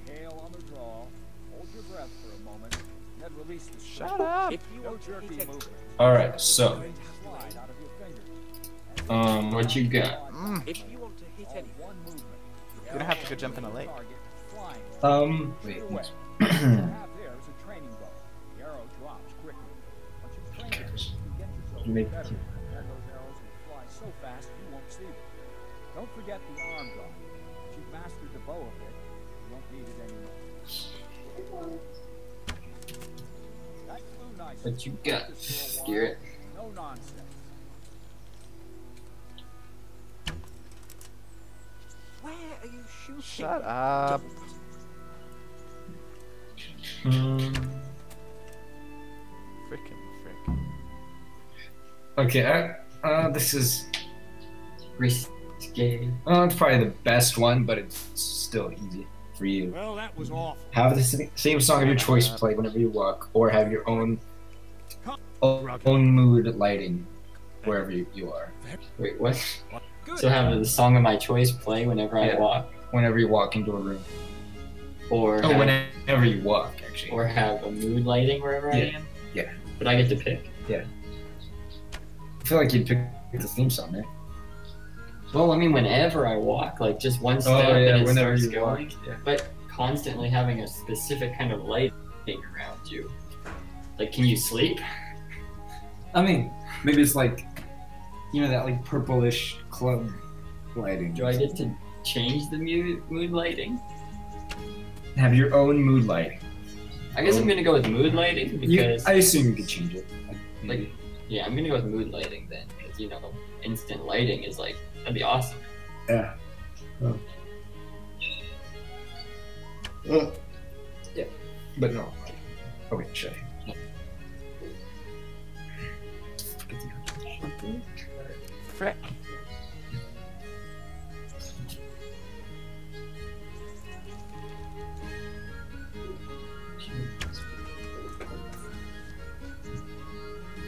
Speaker 8: Inhale on the draw. Hold your breath for a moment. Then release the string.
Speaker 1: Shut up.
Speaker 8: No jerky movement.
Speaker 3: All right, so
Speaker 8: Slide out of your fingers.
Speaker 2: What you got?
Speaker 1: Mm.
Speaker 7: If you want to hit anyone,
Speaker 8: One movement.
Speaker 1: You're gonna have to go jump in a lake.
Speaker 3: Wait.
Speaker 2: Make
Speaker 8: so fast you won't see them. Don't forget the arm drop. If you've mastered the bow a bit, you won't need it anymore. That flew nice.
Speaker 2: What you got, Spirit?
Speaker 8: No nonsense.
Speaker 5: Where are you shooting?
Speaker 1: Shut up. Frickin' frick.
Speaker 3: Okay, this is
Speaker 2: Risque.
Speaker 3: it's probably the best one, but it's still easy for you.
Speaker 8: Well, that was awful.
Speaker 3: Have the same song of your choice play whenever you walk, or have your own mood lighting wherever you are.
Speaker 2: Wait, what? So have the song of my choice play whenever I walk?
Speaker 3: Whenever you walk into a room.
Speaker 2: Or
Speaker 3: whenever you walk, actually.
Speaker 2: Or have a mood lighting wherever I am?
Speaker 3: Yeah.
Speaker 2: But I get to pick?
Speaker 3: Yeah. I feel like you'd pick the theme song, right?
Speaker 2: Well, I mean, whenever I walk, like just one step and it starts going. Walk, yeah. But constantly having a specific kind of lighting around you. Like, can you sleep?
Speaker 3: I mean, maybe it's like, you know, that like purplish club lighting.
Speaker 2: Do I get to change the mood lighting?
Speaker 3: Have your own mood lighting.
Speaker 2: I guess I'm gonna go with mood lighting because
Speaker 3: I assume you could change it.
Speaker 2: Like, yeah, I'm gonna go with mood lighting then, because you know, instant lighting is like that'd be awesome.
Speaker 3: Yeah. Oh. Yeah, but no. Okay, sure.
Speaker 1: Frick.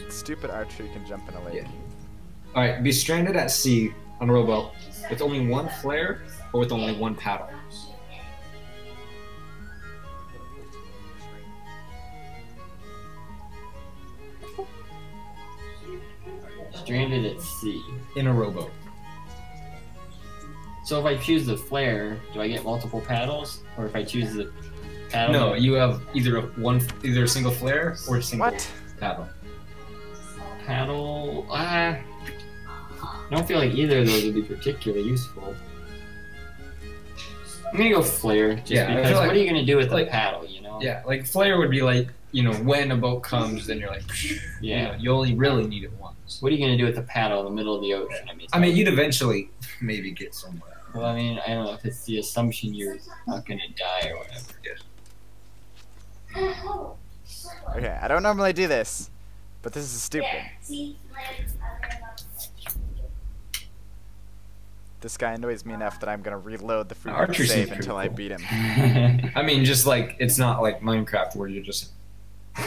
Speaker 1: Stupid archer can jump in a lake.
Speaker 3: Yeah. Alright, be stranded at sea on a rowboat with only one flare or with only one paddle.
Speaker 2: Stranded at sea.
Speaker 3: In a rowboat.
Speaker 2: So if I choose the flare, do I get multiple paddles? Or if I choose the paddle?
Speaker 3: No, you have either a single flare or a single paddle.
Speaker 2: Paddle? I don't feel like either of those would be particularly useful. I'm gonna go flare, just because like, what are you gonna do with the paddle, you know?
Speaker 3: Yeah, like flare would be like, you know, when a boat comes, then you're like, yeah, you know, you only really need it once.
Speaker 2: What are you gonna do with the paddle in the middle of the ocean?
Speaker 3: I mean, you'd eventually maybe get somewhere.
Speaker 2: Well, I mean, I don't know if it's the assumption you're not gonna die or whatever.
Speaker 1: Okay, I don't normally do this, but this is stupid. This guy annoys me enough that I'm gonna reload the free save until I beat him.
Speaker 3: I mean, just like, it's not like Minecraft where you're just...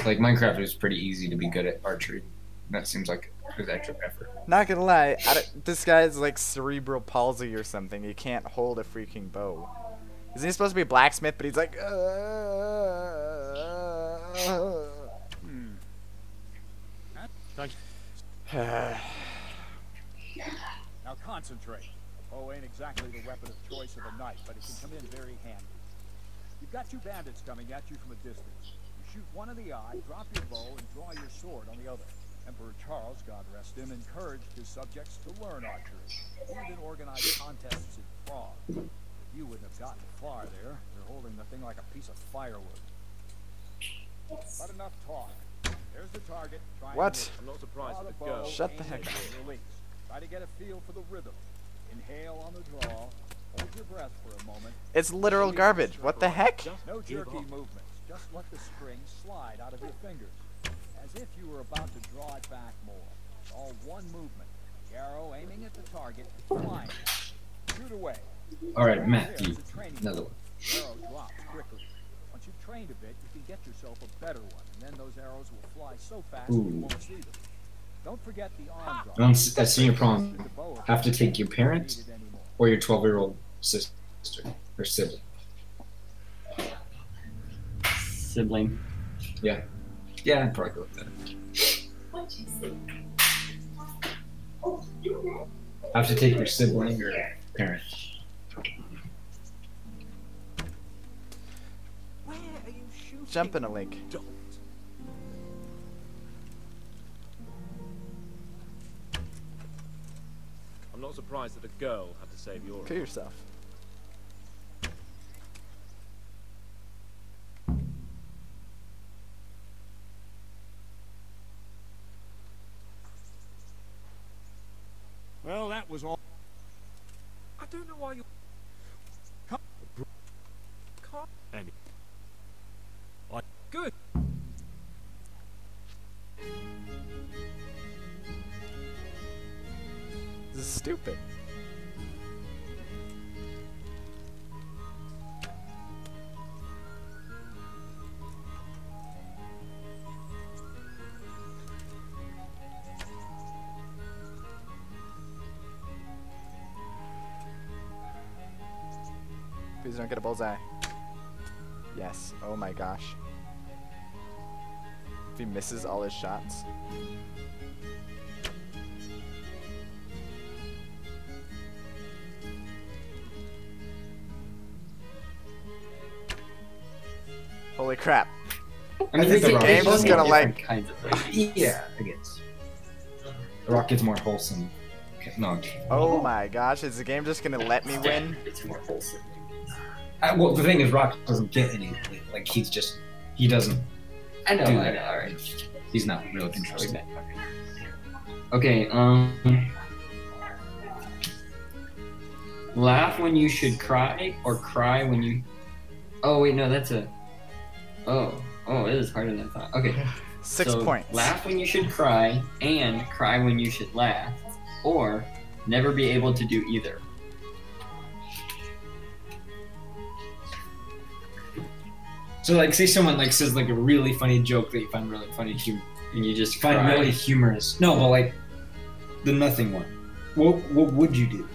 Speaker 3: Like, Minecraft is pretty easy to be good at archery. That seems like there's extra effort.
Speaker 1: Not gonna lie, this guy's like cerebral palsy or something. He can't hold a freaking bow. Isn't he supposed to be a blacksmith, but he's like...
Speaker 8: Now concentrate. Oh, ain't exactly the weapon of choice of a knight, but it can come in very handy. You've got two bandits coming at you from a distance. You shoot one in the eye, drop your bow, and draw your sword on the other. Emperor Charles, God rest him, encouraged his subjects to learn archery. He even organized contests in Prague. You wouldn't have gotten far there. They're holding the thing like a piece of firewood. But enough talk. There's the target.
Speaker 1: What?
Speaker 6: I'm not surprised at the girl.
Speaker 1: Shut the heck up.
Speaker 8: Try to get a feel for the rhythm. Inhale on the draw. Hold your breath for a moment.
Speaker 1: It's literal garbage. What the heck?
Speaker 8: No jerky movements. Just let the string slide out of your fingers. As if you were about to draw it back more. It's all one movement. The arrow aiming at the target, flying. Shoot away.
Speaker 3: Alright, Matthew. Another one.
Speaker 8: The arrow drops quickly. Once you've trained a bit, you can get yourself a better one, and then those arrows will fly so fast you won't see them. Don't forget the arm drop.
Speaker 3: That's senior prom. Have to take your parent or your 12-year-old sister or sibling.
Speaker 2: Sibling.
Speaker 3: Yeah. Yeah, I'd probably go with that. Have to take your sibling or parent.
Speaker 1: Jump in a lake.
Speaker 8: Don't.
Speaker 6: I'm not surprised that a girl had to save your
Speaker 1: Kill yourself.
Speaker 8: Well, that was all. I don't know why you. Come. Any. Good.
Speaker 1: This is stupid. Please don't get a bullseye. Yes. Oh my gosh. If he misses all his shots. Holy crap.
Speaker 3: I mean,
Speaker 1: Is the game just gonna like...
Speaker 2: kinds of things.
Speaker 3: Yeah, I guess. The rock gets more wholesome. Okay, no.
Speaker 1: Oh my gosh, is the game just gonna let me win?
Speaker 2: It's more wholesome.
Speaker 3: Well, the thing is, Rock doesn't get any. Like, he doesn't.
Speaker 2: I know,
Speaker 3: do
Speaker 2: I
Speaker 3: that.
Speaker 2: know, alright.
Speaker 3: He's not real interested.
Speaker 2: Okay, laugh when you should cry, or cry when you... Oh, wait, no, that's a... Oh, it is harder than I thought. Okay.
Speaker 1: 6
Speaker 2: So,
Speaker 1: points.
Speaker 2: laugh when you should cry, and cry when you should laugh, or never be able to do either.
Speaker 3: So, like, say someone like says like a really funny joke that you find really funny,
Speaker 2: And you just
Speaker 3: find
Speaker 2: cry.
Speaker 3: really humorous. No, but like the nothing one. What would you do?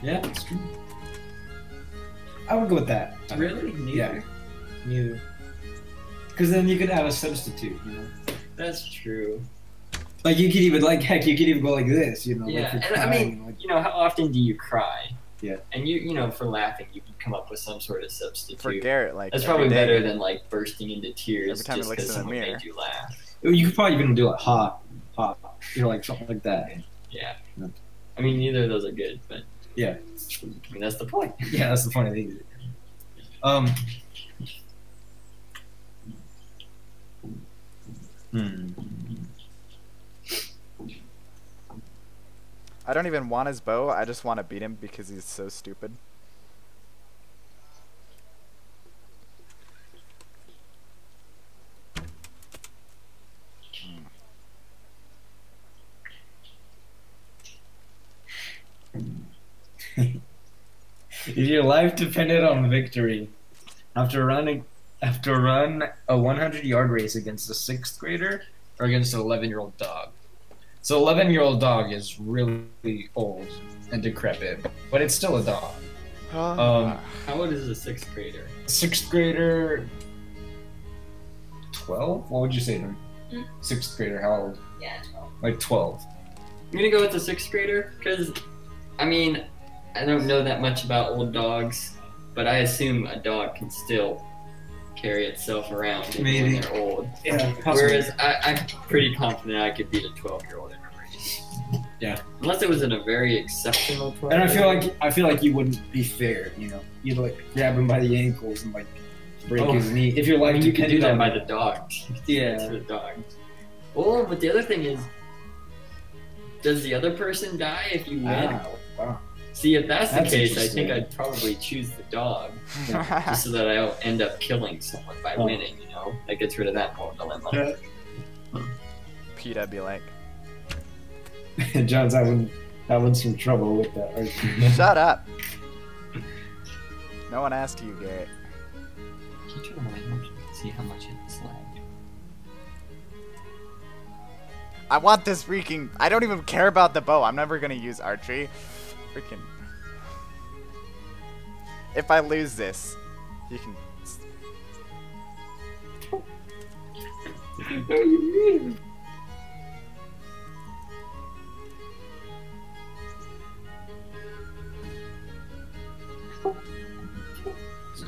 Speaker 3: Yeah, that's true. I would go with that.
Speaker 2: Really?
Speaker 3: Yeah. You. Because then you could have a substitute, you know.
Speaker 2: That's true.
Speaker 3: Like you could even you could even go like this, you know.
Speaker 2: Yeah,
Speaker 3: like you're
Speaker 2: and I mean,
Speaker 3: crying, like,
Speaker 2: you know, how often do you cry?
Speaker 3: Yeah.
Speaker 2: And you know, for laughing, you can come up with some sort of substitute.
Speaker 1: For Garrett, like
Speaker 2: That's
Speaker 1: every
Speaker 2: probably
Speaker 1: day.
Speaker 2: better than like bursting into tears
Speaker 1: Every time he
Speaker 2: just
Speaker 1: looks
Speaker 2: because
Speaker 1: in the
Speaker 2: someone
Speaker 1: mirror.
Speaker 2: made you laugh.
Speaker 3: you could probably even do like ha, you know, like something like that.
Speaker 2: Yeah.
Speaker 3: Yeah.
Speaker 2: I mean, neither of those are good, but
Speaker 3: Yeah.
Speaker 2: I mean, that's the point.
Speaker 3: Yeah, that's the funny thing.
Speaker 1: I don't even want his bow, I just want to beat him because he's so stupid.
Speaker 3: If your life depended on victory, after run a 100-yard race against a 6th grader or against an 11-year-old dog. So 11-year-old dog is really old and decrepit, but it's still a dog.
Speaker 2: How old is a 6th grader?
Speaker 3: 6th grader, 12? What would you say to him? 6th grader, how old?
Speaker 10: Yeah, 12.
Speaker 3: Like 12.
Speaker 2: I'm gonna go with the 6th grader because, I mean, I don't know that much about old dogs, but I assume a dog can still carry itself around even
Speaker 3: Maybe.
Speaker 2: when they're old.
Speaker 3: Yeah,
Speaker 2: Whereas I'm pretty confident I could beat a 12-year-old in a race.
Speaker 3: Yeah.
Speaker 2: Unless it was in a very exceptional 12.
Speaker 3: And I feel like you wouldn't be fair, you know. You'd like grab him by the ankles and like break his knee. If your life
Speaker 2: you can do that
Speaker 3: depended
Speaker 2: by
Speaker 3: on
Speaker 2: the dogs.
Speaker 3: Yeah.
Speaker 2: To the dogs. Oh, but the other thing is, does the other person die if you win?
Speaker 3: Wow.
Speaker 2: See, if that's the
Speaker 3: That's
Speaker 2: case, I
Speaker 3: interesting.
Speaker 2: think I'd probably choose the dog, just so that I don't end up killing someone by winning. You know, that gets rid of that whole dilemma.
Speaker 1: PETA be like,
Speaker 3: John's having some trouble with that argument.
Speaker 1: shut up. No one asked you, Garrett.
Speaker 2: Can you turn the light on? See how much it's lagged.
Speaker 1: I want this freaking... I don't even care about the bow. I'm never gonna use archery. Freaking... If I lose this, you can...
Speaker 2: What do you mean?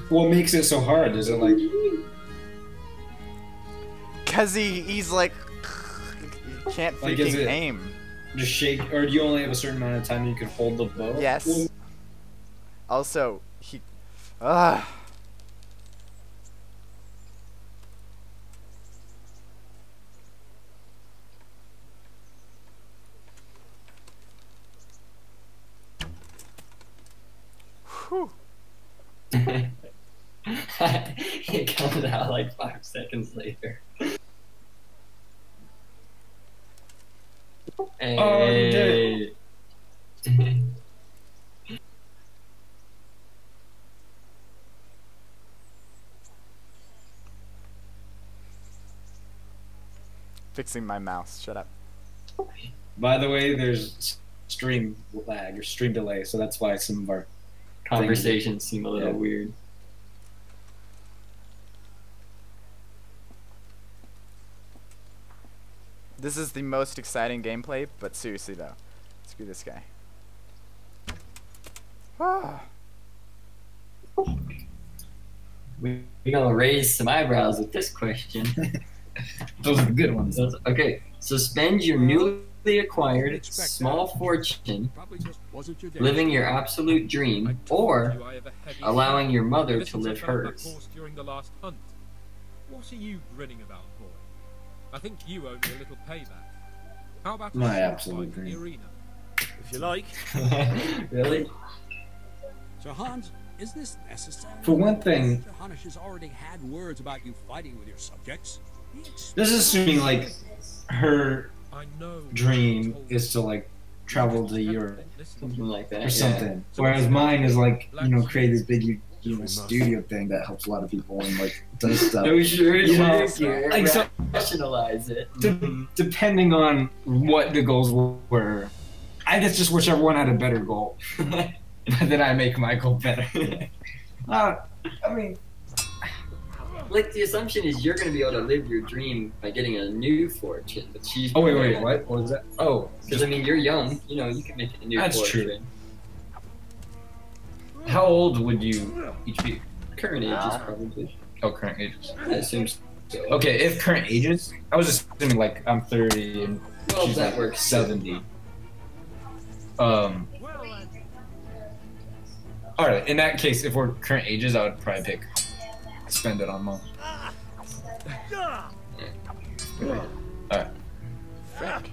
Speaker 3: What makes it so hard? Is it like...
Speaker 1: Cause he's like, he can't freaking aim.
Speaker 3: Just shake, or do you only have a certain amount of time you can hold the bow?
Speaker 1: Yes. Also, he, Whew.
Speaker 2: It comes out like 5 seconds later. Hey.
Speaker 3: Oh, you did it.
Speaker 1: Fixing my mouse. Shut up.
Speaker 3: By the way, there's stream lag or stream delay, so that's why some of our
Speaker 2: conversations seem a little weird.
Speaker 1: This is the most exciting gameplay, but seriously though, screw this guy.
Speaker 2: We're gonna raise some eyebrows with this question.
Speaker 3: Those are the good ones.
Speaker 2: Okay, so spend your newly acquired small fortune living your absolute dream, or allowing your mother to live hers.
Speaker 9: What are you grinning about, boy? I think you owe me a little payback. How about
Speaker 3: my absolute dream?
Speaker 9: Arena?
Speaker 6: If you like.
Speaker 2: Really?
Speaker 8: So Hans, is this necessary?
Speaker 3: For one thing,
Speaker 8: Hannes has already had words about you fighting with your subjects.
Speaker 3: this is assuming like her dream is to like travel to Europe,
Speaker 2: something like that,
Speaker 3: or something. Whereas mine is like, you know, create this big studio thing that helps a lot of people and like does stuff.
Speaker 2: No, sure,
Speaker 3: you know,
Speaker 2: like so, rationalize it.
Speaker 3: Depending on what the goals were, I guess just whichever one had a better goal. Then I make my goal better. I mean,
Speaker 2: like the assumption is you're going to be able to live your dream by getting a new fortune, but she's.
Speaker 3: Oh wait, what? What was that? Oh,
Speaker 2: because I mean you're young, you know, you can make a new
Speaker 3: that's
Speaker 2: fortune.
Speaker 3: True. How old would you each be?
Speaker 2: Current ages, probably.
Speaker 3: Oh, current ages.
Speaker 2: I assume so.
Speaker 3: Okay, if current ages, I was just assuming like I'm 30 and she's
Speaker 2: that
Speaker 3: like
Speaker 2: works.
Speaker 3: 70. All right. In that case, if we're current ages, I would probably pick spend it on mom. All right.
Speaker 1: Frick.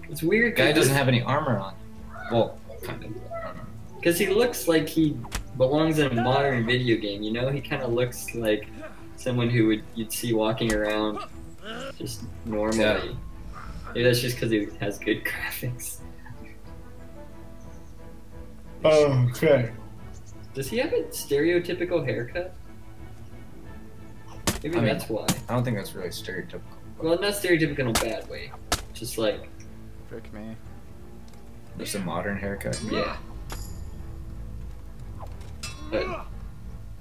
Speaker 2: It's weird.
Speaker 3: Guy doesn't have any armor on. Well, kind of.
Speaker 2: Because he looks like he belongs in a modern video game. You know, he kind of looks like someone who you'd see walking around just normally.
Speaker 3: Yeah.
Speaker 2: Maybe that's just because he has good graphics.
Speaker 3: Oh, okay.
Speaker 2: Does he have a stereotypical haircut? Maybe that's why.
Speaker 3: I don't think that's really stereotypical.
Speaker 2: Well, not stereotypical in a bad way. Just like.
Speaker 1: Frick me.
Speaker 3: Just a modern haircut.
Speaker 2: Yeah. But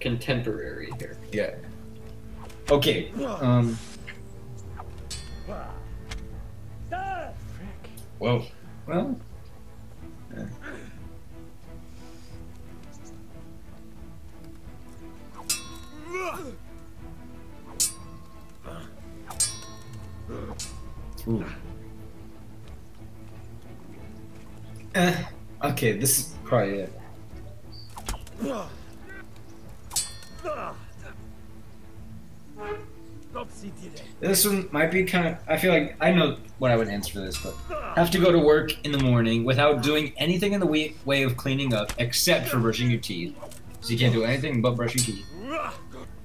Speaker 2: contemporary haircut.
Speaker 3: Yeah. Okay. Whoa. Well. Yeah. Ooh. Okay, this is probably it. This one might be kind of. I feel like I know what I would answer for this, but have to go to work in the morning without doing anything in the way of cleaning up except for brushing your teeth. So you can't do anything but brush your teeth.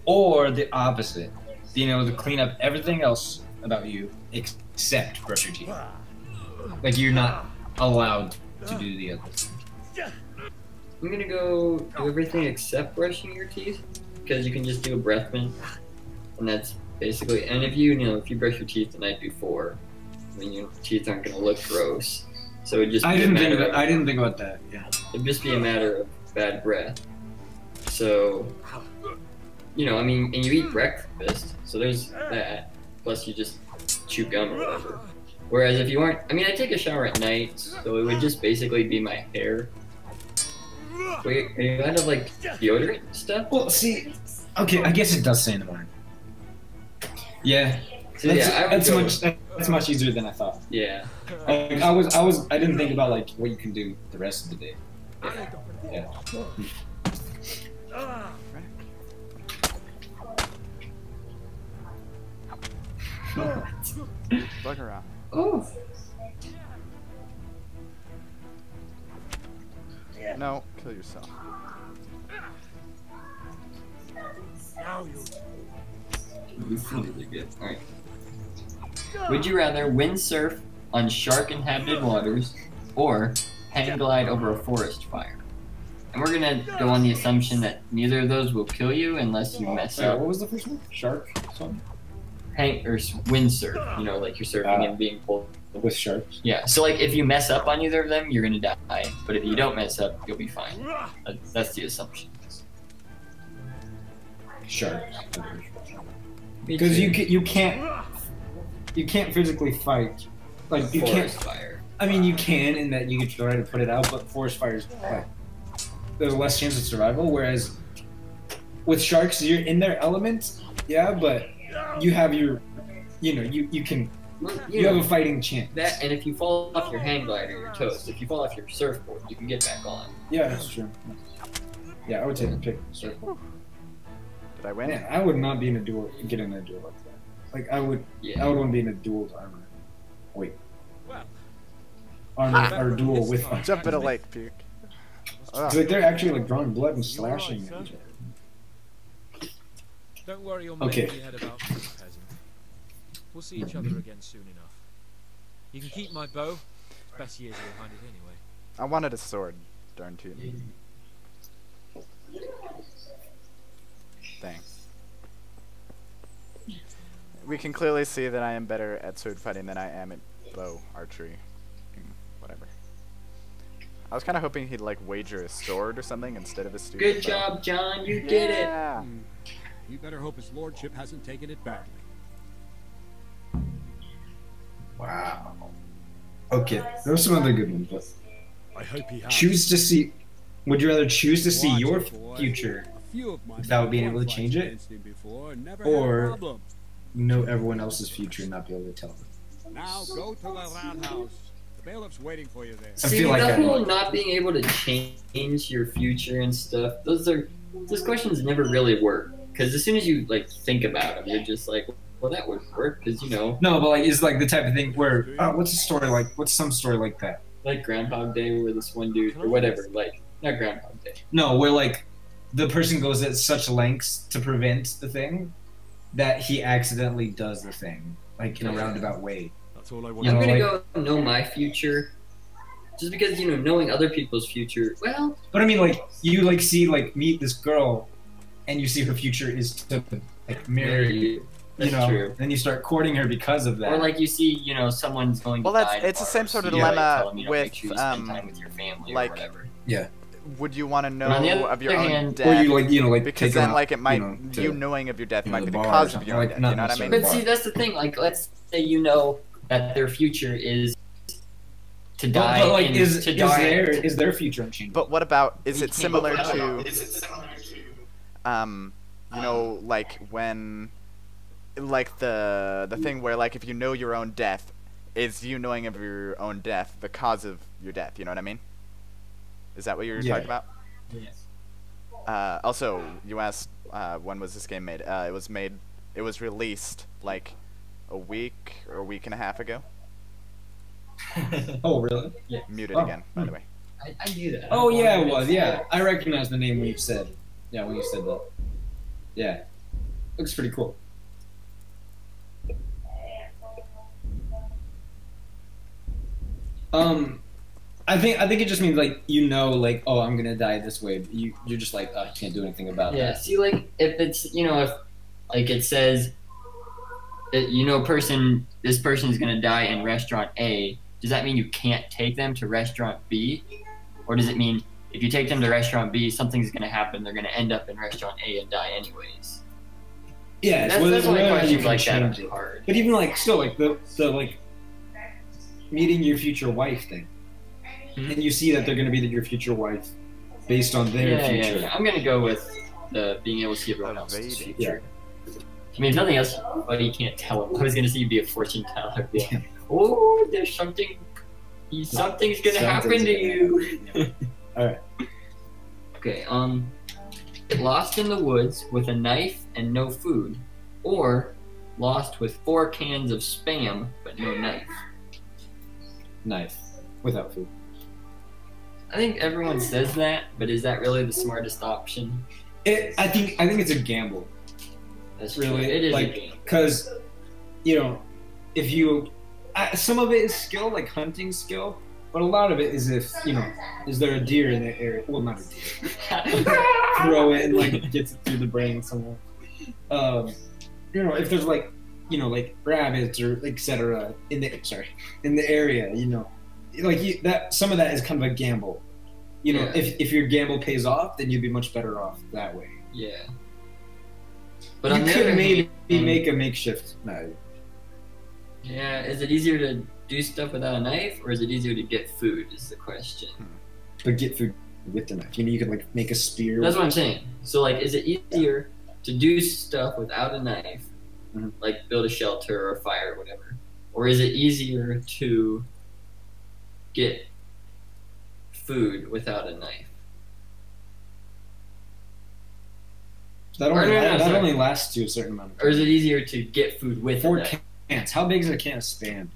Speaker 3: Or the opposite, being able to clean up everything else about you except brush your teeth. Like you're not allowed to do the other thing.
Speaker 2: I'm gonna go do everything except brushing your teeth, because you can just do a breath mint, and that's basically. And if you brush your teeth the night before, I mean your teeth aren't gonna look gross. So it'd just. I didn't
Speaker 3: think about that. Yeah.
Speaker 2: It'd just be a matter of bad breath. So, I mean, and you eat breakfast, so there's that. Plus you just chew gum or whatever. Whereas if you aren't, I mean, I take a shower at night, so it would just basically be my hair. Wait, are you out of like deodorant stuff?
Speaker 3: Well, see, okay, I guess it does say in the morning. Yeah,
Speaker 2: So
Speaker 3: that's much easier than I thought.
Speaker 2: Yeah.
Speaker 3: Like, I didn't think about like what you can do the rest of the day. Yeah.
Speaker 1: Bugger out.
Speaker 2: Oh.
Speaker 1: No, kill yourself.
Speaker 2: You feel really good. Alright. Would you rather windsurf on shark-inhabited waters or hang glide over a forest fire? And we're gonna go on the assumption that neither of those will kill you unless you mess up.
Speaker 3: What was the first one? Shark? Something?
Speaker 2: Hang or windsurf. You know, like you're surfing and being pulled
Speaker 3: with sharks.
Speaker 2: Yeah. So like, if you mess up on either of them, you're gonna die. But if you don't mess up, you'll be fine. That's the assumption.
Speaker 3: Sharks. Because you can't physically fight. Like you can't.
Speaker 2: Fire.
Speaker 3: I mean, you can in that you could try to put it out, but forest fires, like, there's less chance of survival. Whereas with sharks, you're in their element, yeah, but you have your, you can. You have a fighting chance.
Speaker 2: That, and if you fall off your hang glider, you're toast. If you fall off your surfboard, you can get back on.
Speaker 3: Yeah, that's true. Yeah, I would take the pick surfboard.
Speaker 1: Did I win?
Speaker 3: Man, I would not be in a duel. Get in a duel like that. Like I would. Yeah. I would want to be in a duel with armor. Wait. Armor or duel with.
Speaker 1: Jump in a lake, puke.
Speaker 3: Like they're actually like drawing blood and slashing at each other.
Speaker 9: Don't worry your head about me, peasant. We'll see each other again soon enough. You can keep my bow. Best years are behind it anyway.
Speaker 1: I wanted a sword, darn tootin'. Dang. We can clearly see that I am better at sword fighting than I am at bow archery. Whatever. I was kind of hoping he'd like wager a sword or something instead of a stupid
Speaker 2: Good
Speaker 1: bow.
Speaker 2: job, John. You did it.
Speaker 8: You better hope his lordship hasn't taken it badly.
Speaker 3: Wow. Okay, there were some other good ones, but
Speaker 6: I hope he has.
Speaker 3: choose to see. Would you rather choose to see your future without being able to change it, or know everyone else's future and not be able to tell them?
Speaker 8: Now go to the roundhouse. The bailiff's waiting for you there.
Speaker 2: See, the whole not being able to change your future and stuff, those questions never really work. Because as soon as you like think about them, you're just like, well, that would work because
Speaker 3: No, but like it's like the type of thing where what's a story like? What's some story like that?
Speaker 2: Like Groundhog Day, where this one dude or whatever, like not Groundhog Day.
Speaker 3: No, where like the person goes at such lengths to prevent the thing that he accidentally does the thing, like in a roundabout way.
Speaker 6: That's all I want.
Speaker 2: I'm gonna go know my future, just because knowing other people's future. Well,
Speaker 3: but I mean, like you like see like meet this girl, and you see her future is to like marry you.
Speaker 2: That's true.
Speaker 3: Then you start courting her because of that.
Speaker 2: Or like you see, someone's going to die.
Speaker 1: It's the same sort of dilemma with
Speaker 2: make sure you spend time with your family
Speaker 1: like,
Speaker 2: or whatever.
Speaker 3: Yeah.
Speaker 1: Would you want to know of your own death?
Speaker 3: Or you like
Speaker 1: because then like it might you knowing of your death might be the cause of your own death. You know what I mean?
Speaker 2: But see, that's the thing. Like, let's say you know that their future is to die.
Speaker 3: But like, is their future unchanged?
Speaker 1: But what about is it similar to like when. Like the thing where like if you know your own death, is you knowing of your own death the cause of your death? You know what I mean? Is that what you're talking about?
Speaker 2: Yes.
Speaker 1: Also, you asked when was this game made? It was released like a week or a week and a half ago.
Speaker 3: Oh really?
Speaker 2: Yeah.
Speaker 1: Muted again, by the way.
Speaker 2: I knew that.
Speaker 3: Oh yeah, it was. Yeah, I recognize the name when you said. Yeah, when you said that. Yeah, looks pretty cool. I think it just means like like I'm gonna die this way. But you're just like you can't do anything about that.
Speaker 2: Yeah. See, like if it's if like it says that this person is gonna die in restaurant A, does that mean you can't take them to restaurant B, or does it mean if you take them to restaurant B, something's gonna happen, they're gonna end up in restaurant A and die anyways?
Speaker 3: Yeah,
Speaker 2: that's why questions like that are hard.
Speaker 3: But even like still like the like meeting your future wife thing. And you see that they're going to be your future wife, based on their future.
Speaker 2: I'm gonna go with being able to see everyone else's
Speaker 1: Evading.
Speaker 2: future. I mean, if nothing else, but you can't tell him. I was gonna say you'd be a fortune teller. Yeah. Oh, there's something's gonna happen to you.
Speaker 3: All right.
Speaker 2: Okay. Lost in the woods with a knife and no food, or lost with 4 cans of Spam but no knife.
Speaker 3: Knife without food.
Speaker 2: I think everyone says that, but is that really the smartest option?
Speaker 3: I think it's a gamble.
Speaker 2: That's
Speaker 3: really
Speaker 2: true. It is
Speaker 3: like
Speaker 2: a gamble.
Speaker 3: because if you some of it is skill, like hunting skill, but a lot of it is if is there a deer in the area? Well, not a deer. Throw it and like gets it through the brain somewhere. If there's like rabbits or etc. in the area, that some of that is kind of a gamble. If your gamble pays off, then you'd be much better off that way.
Speaker 2: Yeah. But
Speaker 3: you could maybe make a makeshift knife.
Speaker 2: Yeah, is it easier to do stuff without a knife, or is it easier to get food? Is the question.
Speaker 3: But get food with the knife. You can make a spear.
Speaker 2: That's what I'm saying. So is it easier to do stuff without a knife, like build a shelter or a fire or whatever, or is it easier to get food without a knife?
Speaker 3: That only lasts to a certain amount of time.
Speaker 2: Or is it easier to get food with
Speaker 3: 4
Speaker 2: a knife?
Speaker 3: cans. How big is a can of Spam?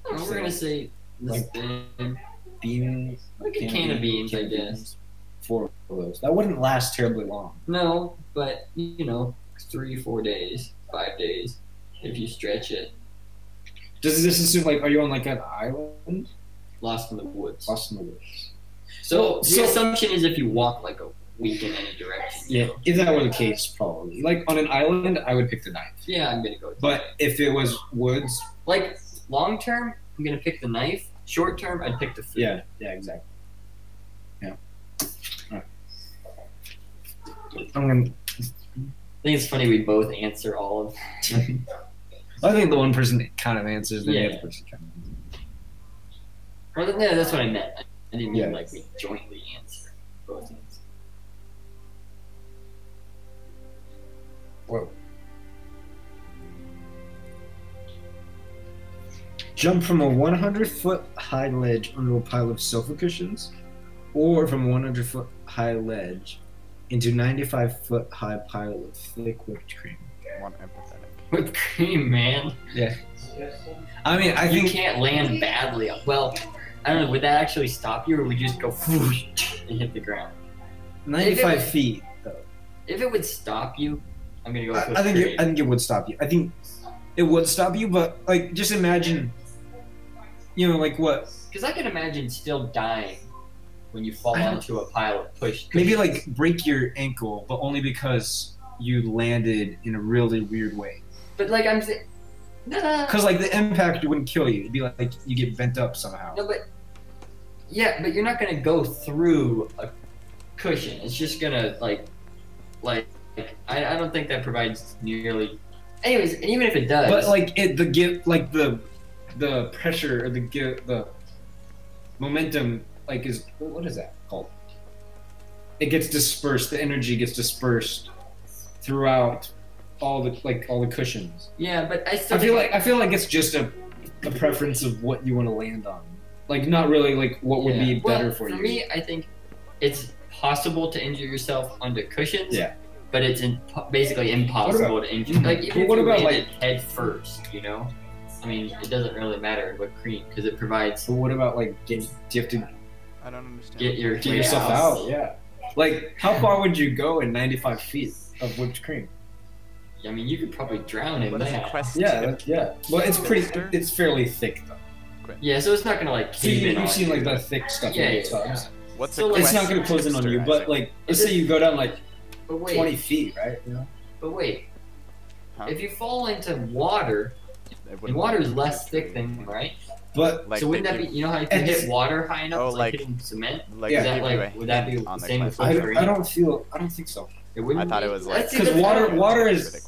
Speaker 2: We're gonna say
Speaker 3: beans.
Speaker 2: Like a can of beans, I guess.
Speaker 3: 4 of those. That wouldn't last terribly long.
Speaker 2: No, but 3-4 days, 5 days, if you stretch it.
Speaker 3: Does this assume are you on an island?
Speaker 2: Lost in the woods.
Speaker 3: Lost in the woods.
Speaker 2: So the assumption is if you walk a week in any direction.
Speaker 3: Yeah, if that were the case, probably. On an island, I would pick the knife.
Speaker 2: Yeah, I'm gonna go with
Speaker 3: But if it was woods,
Speaker 2: long term, I'm gonna pick the knife. Short term, I'd pick the food.
Speaker 3: Yeah, exactly. Yeah. All right.
Speaker 2: I think it's funny we both answer all of.
Speaker 3: I think the one person kind of answers, then the other person kind of.
Speaker 2: Well, yeah, that's what I meant. I didn't mean we jointly answer both answers.
Speaker 3: Whoa. Jump from a 100-foot high ledge onto a pile of sofa cushions, or from a 100-foot high ledge into 95-foot high pile of thick whipped cream.
Speaker 1: One empathetic.
Speaker 2: Whipped cream, man.
Speaker 3: Yeah. I mean, I think
Speaker 2: you can't land badly. Well, I don't know. Would that actually stop you, or would you just go whoosh and hit the ground?
Speaker 3: 95 feet, though.
Speaker 2: If it would stop you, I'm gonna go with
Speaker 3: I think it would stop you. I think it would stop you, but just imagine, what?
Speaker 2: Because I can imagine still dying when you fall onto a pile of push.
Speaker 3: Maybe break your ankle, but only because you landed in a really weird way.
Speaker 2: But I'm saying,
Speaker 3: because the impact wouldn't kill you. It'd be you get bent up somehow.
Speaker 2: No, but you're not gonna go through a cushion. It's just gonna I don't think that provides nearly. Anyways, and even if it does,
Speaker 3: but the pressure or the momentum is what is that called? It gets dispersed. The energy gets dispersed throughout all the cushions.
Speaker 2: Yeah, but I
Speaker 3: feel like it's just a preference of what you want to land on. Not really what would be better for you.
Speaker 2: For me, I think it's possible to injure yourself under cushions.
Speaker 3: Yeah.
Speaker 2: But it's basically impossible to injure. Even if you landed head first, I mean, it doesn't really matter what cream because it provides.
Speaker 3: But what about do you have to?
Speaker 1: I don't understand.
Speaker 2: Get
Speaker 3: yourself out. Yeah. How far would you go in 95 feet of whipped cream?
Speaker 2: I mean, you could probably drown in that.
Speaker 3: Yeah. Well, it's fairly thick though.
Speaker 1: Great.
Speaker 2: Yeah, so it's not gonna cave in.
Speaker 3: You've seen the thick stuff.
Speaker 2: Yeah.
Speaker 1: What's
Speaker 3: it's not gonna close in on you, but let's say you go down 20 feet, right?
Speaker 2: But wait, if you fall into water, and water is less thick than right.
Speaker 3: But
Speaker 2: so wouldn't that be? How if you hit water high enough, hitting cement? Would that be the same as
Speaker 3: I don't think so.
Speaker 2: It wouldn't.
Speaker 1: I thought it was
Speaker 3: because water is.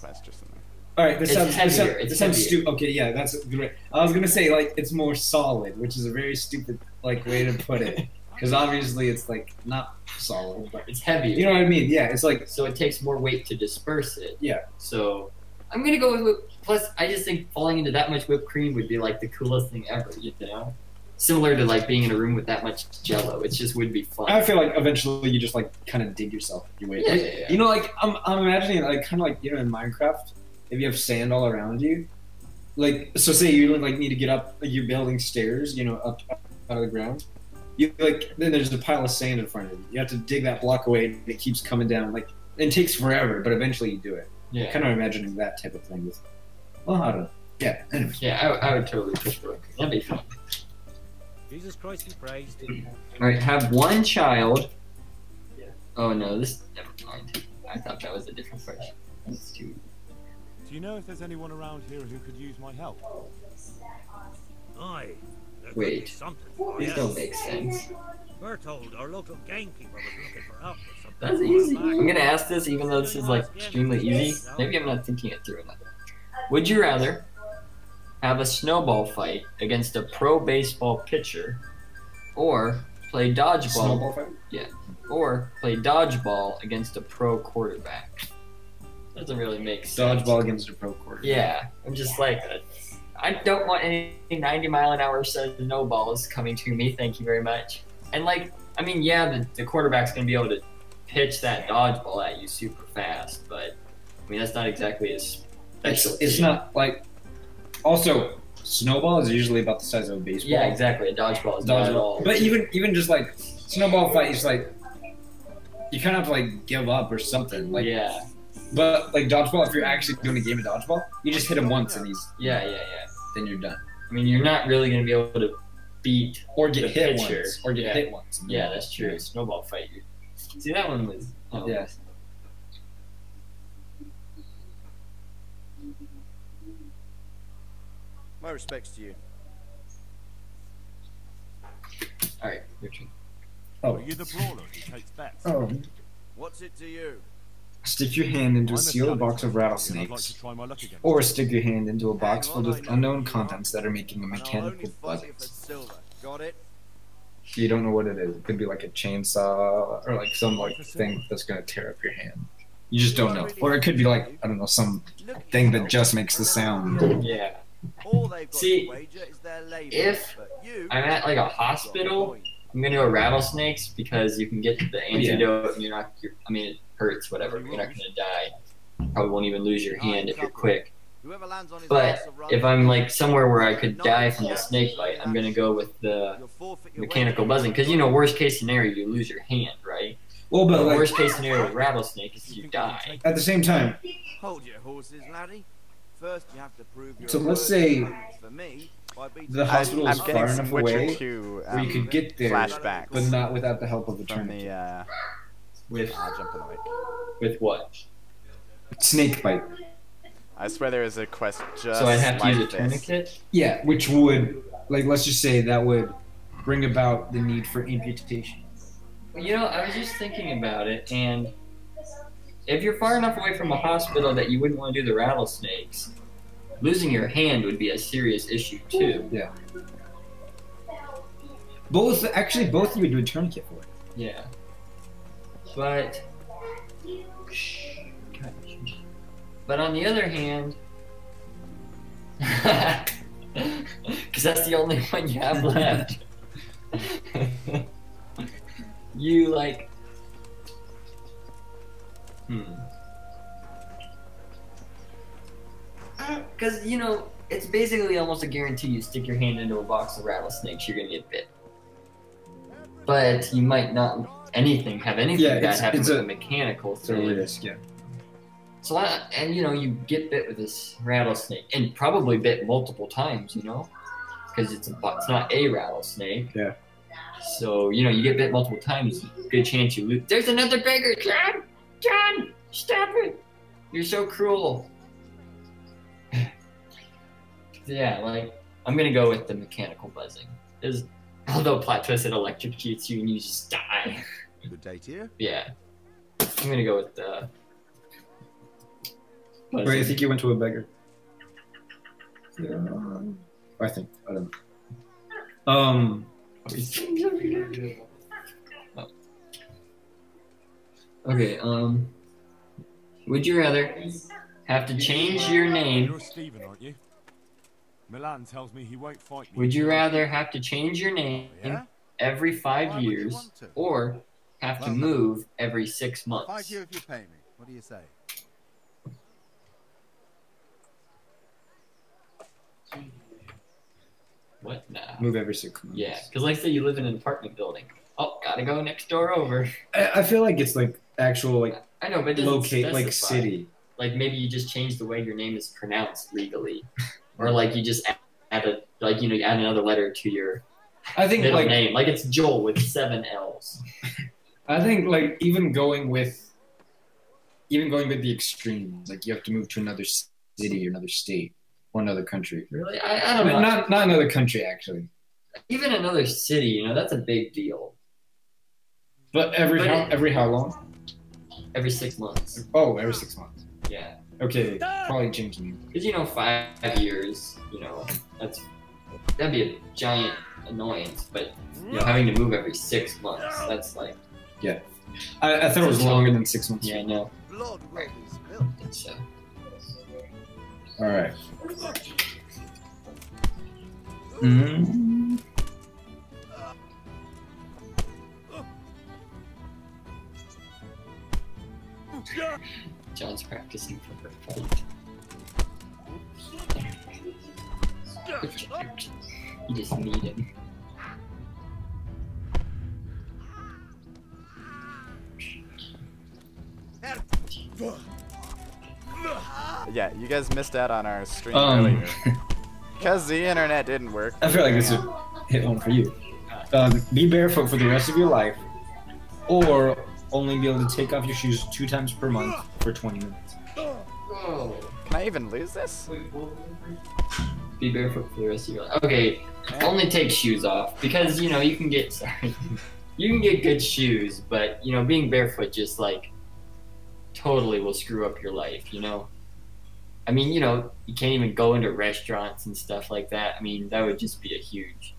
Speaker 3: All right, this sounds stupid. Okay, yeah, that's great. I was gonna say it's more solid, which is a very stupid way to put it. because obviously it's like not solid, but
Speaker 2: It's heavier.
Speaker 3: you know what I mean? Yeah, it's like
Speaker 2: So it takes more weight to disperse it.
Speaker 3: yeah.
Speaker 2: So I'm gonna go with whip. Plus, I just think falling into that much whipped cream would be like the coolest thing ever. You know, similar to like being in a room with that much Jello. It just would be fun.
Speaker 3: I feel like eventually you just like kind of dig yourself your way.
Speaker 2: Yeah,
Speaker 3: Like,
Speaker 2: yeah.
Speaker 3: You know, like I'm imagining like kind of like you know in Minecraft, if you have sand all around you, like so say you like need to get up, like you're building stairs, you know, up out of the ground. You like then there's a pile of sand in front of you. You have to dig that block away, and it keeps coming down. Like it takes forever, but eventually you do it.
Speaker 2: Yeah.
Speaker 3: Kind of imagining that type of thing with. Well, I don't know. Yeah. Anyway.
Speaker 2: Yeah, I would totally push for it. That'd be fun.
Speaker 8: Jesus Christ be praised.
Speaker 2: All right, have one child. Oh no, this. Never mind. I thought that was a different question. That's too.
Speaker 6: Do you know if there's anyone around here who could use my help?
Speaker 8: Aye. There could
Speaker 2: Wait.
Speaker 8: be something for
Speaker 2: These
Speaker 8: you.
Speaker 2: don't make sense.
Speaker 8: We're told our local gamekeeper was looking for help with something.
Speaker 2: That's easy. I'm gonna ask this even though this is like extremely easy. Maybe I'm not thinking it through enough. Would you rather have a snowball fight against a pro baseball pitcher, or play dodgeball?
Speaker 3: Snowball fight?
Speaker 2: Yeah. Or play dodgeball against a pro quarterback. Doesn't really make sense.
Speaker 3: Dodgeball against a pro quarterback.
Speaker 2: Yeah, I'm just like, I don't want any 90-mile-an-hour snowballs coming to me. Thank you very much. And like, I mean, yeah, the quarterback's gonna be able to pitch that dodgeball at you super fast, but I mean that's not exactly as special.
Speaker 3: It's not like. Also, snowball is usually about the size of a baseball.
Speaker 2: Yeah, exactly. A dodgeball is not at all.
Speaker 3: But even just like snowball fight, it's like you kind of have to like give up or something. Like
Speaker 2: yeah.
Speaker 3: But like dodgeball, if you're actually doing a game of dodgeball, you just hit him once and he's
Speaker 2: Yeah.
Speaker 3: then you're done.
Speaker 2: I mean, you're not really gonna be able to beat
Speaker 3: Or get
Speaker 2: the
Speaker 3: hit
Speaker 2: pitcher.
Speaker 3: once. Or get hit once.
Speaker 2: Yeah, that's true. Snowball fight. See, that one was. Oh.
Speaker 3: Yeah.
Speaker 5: My respects to you.
Speaker 2: All right, your turn.
Speaker 6: Are you the brawler who takes bets?
Speaker 3: Oh.
Speaker 5: What's it to you?
Speaker 3: Stick your hand into a
Speaker 6: I'm
Speaker 3: sealed
Speaker 6: skeleton,
Speaker 3: box of
Speaker 6: and I'd like
Speaker 3: rattlesnakes.
Speaker 6: to try my luck again.
Speaker 3: Or stick your hand into a box
Speaker 5: Hang
Speaker 3: filled
Speaker 5: on,
Speaker 3: with
Speaker 5: I know
Speaker 3: unknown
Speaker 5: who you
Speaker 3: contents that are making a
Speaker 5: And I'll
Speaker 3: mechanical
Speaker 5: only fight
Speaker 3: buzzing.
Speaker 5: if it's silver. Got it?
Speaker 3: You don't know what it is. It could be like a chainsaw or like some like thing that's gonna tear up your hand. You just don't know. Or it could be like, I don't know, some
Speaker 5: Look
Speaker 3: thing that
Speaker 5: here.
Speaker 3: just makes the sound.
Speaker 2: Yeah.
Speaker 5: All they've got
Speaker 2: See,
Speaker 5: to wager is their labor.
Speaker 2: if
Speaker 5: but you
Speaker 2: I'm at like a hospital, I'm gonna go rattlesnakes because you can get the antidote and I mean, it hurts, whatever, but you're not gonna die. Probably won't even lose your hand if you're quick.
Speaker 5: Whoever lands on his
Speaker 2: But
Speaker 5: ass will run.
Speaker 2: if I'm like somewhere where I could die from the snake bite, I'm gonna go with the
Speaker 5: You'll forfeit your
Speaker 2: mechanical
Speaker 5: wager.
Speaker 2: buzzing. Because worst case scenario, you lose your hand, right?
Speaker 3: Well, but
Speaker 2: The
Speaker 3: like
Speaker 2: worst case scenario with rattlesnake is you die.
Speaker 3: at the same time,
Speaker 5: Hold your horses, laddie. First, you have to prove you're
Speaker 3: So
Speaker 5: a
Speaker 3: let's
Speaker 5: worthy
Speaker 3: say
Speaker 5: opponent for me by beating
Speaker 3: the hospital
Speaker 1: I'm
Speaker 3: is
Speaker 1: getting
Speaker 3: far enough
Speaker 1: switching
Speaker 3: away
Speaker 1: to
Speaker 3: where you could get there,
Speaker 1: flashbacks
Speaker 3: but not without the help of a
Speaker 1: from
Speaker 3: tourniquet.
Speaker 1: the
Speaker 2: With
Speaker 1: jump in the lake.
Speaker 2: with what?
Speaker 3: Snake bite.
Speaker 1: I swear there is a quest just
Speaker 2: So I'd have to
Speaker 1: like
Speaker 2: use a
Speaker 1: this.
Speaker 2: tourniquet.
Speaker 3: Yeah, which would like let's just say that would bring about the need for amputation.
Speaker 2: Well, I was just thinking about it, and if you're far enough away from a hospital that you wouldn't want to do the rattlesnakes, losing your hand would be a serious issue too.
Speaker 3: Yeah. Both you would do a tourniquet for it.
Speaker 2: Yeah. But on the other hand, because that's the only one you have left. You like. Because it's basically almost a guarantee. You stick your hand into a box of rattlesnakes, you're gonna get bit. But you might not have anything bad happen with a mechanical
Speaker 3: It's a
Speaker 2: thing.
Speaker 3: risk, yeah.
Speaker 2: So you get bit with this rattlesnake, and probably bit multiple times, because it's not a rattlesnake.
Speaker 3: Yeah.
Speaker 2: So you get bit multiple times. Good chance you lose. There's another beggar, John. John, stop it! You're so cruel. Yeah, I'm gonna go with the mechanical buzzing. Although plot twist, it electrocutes you and you just die.
Speaker 5: Good day to you.
Speaker 2: Yeah, I'm gonna go with the.
Speaker 3: Wait, I think you went to a beggar. Yeah, I don't know.
Speaker 2: Okay, would you rather have to change your name?
Speaker 6: You're Stephen, aren't you? Milan tells me he won't fight me.
Speaker 2: Would you rather have to change your name
Speaker 11: Yeah?
Speaker 2: every 5
Speaker 11: Why would you
Speaker 2: years
Speaker 11: want to?
Speaker 2: or have to
Speaker 11: Well,
Speaker 2: move every 6
Speaker 11: I'll fight
Speaker 2: months?
Speaker 11: you if you pay me. What do you say?
Speaker 2: What now?
Speaker 3: Move every 6 months.
Speaker 2: Yeah, because like say you live in an apartment building. Oh, gotta go next door over.
Speaker 3: I feel like it's like actual like
Speaker 2: I know, but it doesn't
Speaker 3: locate like
Speaker 2: specify.
Speaker 3: city.
Speaker 2: Like maybe you just change the way your name is pronounced legally, or like you just add a like you add another letter to your
Speaker 3: I think
Speaker 2: middle
Speaker 3: like
Speaker 2: name. Like it's Joel with 7 L's.
Speaker 3: I think like even going with the extremes, like you have to move to another city or another state or another country.
Speaker 2: Really, I don't know.
Speaker 3: Not another country actually.
Speaker 2: Even another city, that's a big deal.
Speaker 3: But every how long?
Speaker 2: Every 6 months.
Speaker 3: Oh, every 6 months.
Speaker 2: Yeah.
Speaker 3: Okay, probably changing.
Speaker 2: Because 5 years, that'd be a giant annoyance. But having to move every 6 months, that's like
Speaker 3: yeah. I thought it was longer than 6 months.
Speaker 2: Yeah, I know.
Speaker 11: Blood will be spilled.
Speaker 2: So.
Speaker 3: All right. Mm-hmm.
Speaker 2: John's practicing for her fight. You just need him.
Speaker 1: Yeah, you guys missed out on our stream earlier. Because the internet didn't work.
Speaker 3: I feel like this is hit home for you. Be barefoot for the rest of your life, or only be able to take off your shoes 2 times per month for 20 minutes.
Speaker 2: Oh.
Speaker 1: Can I even lose this?
Speaker 2: Be barefoot for the rest of your life. Okay, only take shoes off because you can get you can get good shoes, but being barefoot just like totally will screw up your life. I mean, you can't even go into restaurants and stuff like that. I mean, that would just be a huge.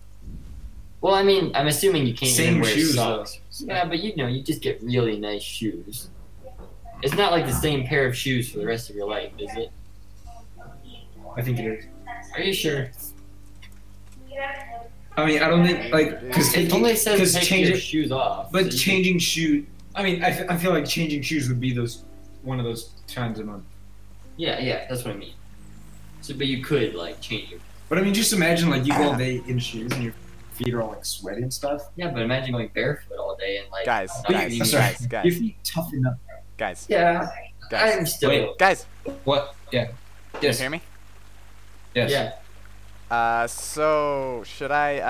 Speaker 2: Well, I mean, I'm assuming you can't even wear
Speaker 3: shoes,
Speaker 2: socks. Yeah, but you just get really nice shoes. It's not like the same pair of shoes for the rest of your life, is it?
Speaker 3: I think it is.
Speaker 2: Are you sure?
Speaker 3: I mean, I don't think because
Speaker 2: it only says take
Speaker 3: change
Speaker 2: your shoes off.
Speaker 3: But so changing shoe. I mean, I feel like changing shoes would be one of those times a month.
Speaker 2: Yeah, that's what I mean. So, but you could change it.
Speaker 3: But I mean, just imagine you go all day in shoes and your feet are all sweaty and stuff.
Speaker 2: Yeah, but imagine going barefoot all day and
Speaker 1: guys.
Speaker 3: Your feet toughen up.
Speaker 1: Guys.
Speaker 2: Yeah.
Speaker 1: Guys.
Speaker 2: I'm still.
Speaker 1: Wait, guys.
Speaker 3: What? Yeah.
Speaker 1: Yes. Can you hear me?
Speaker 3: Yes.
Speaker 2: Yeah.
Speaker 1: So should I?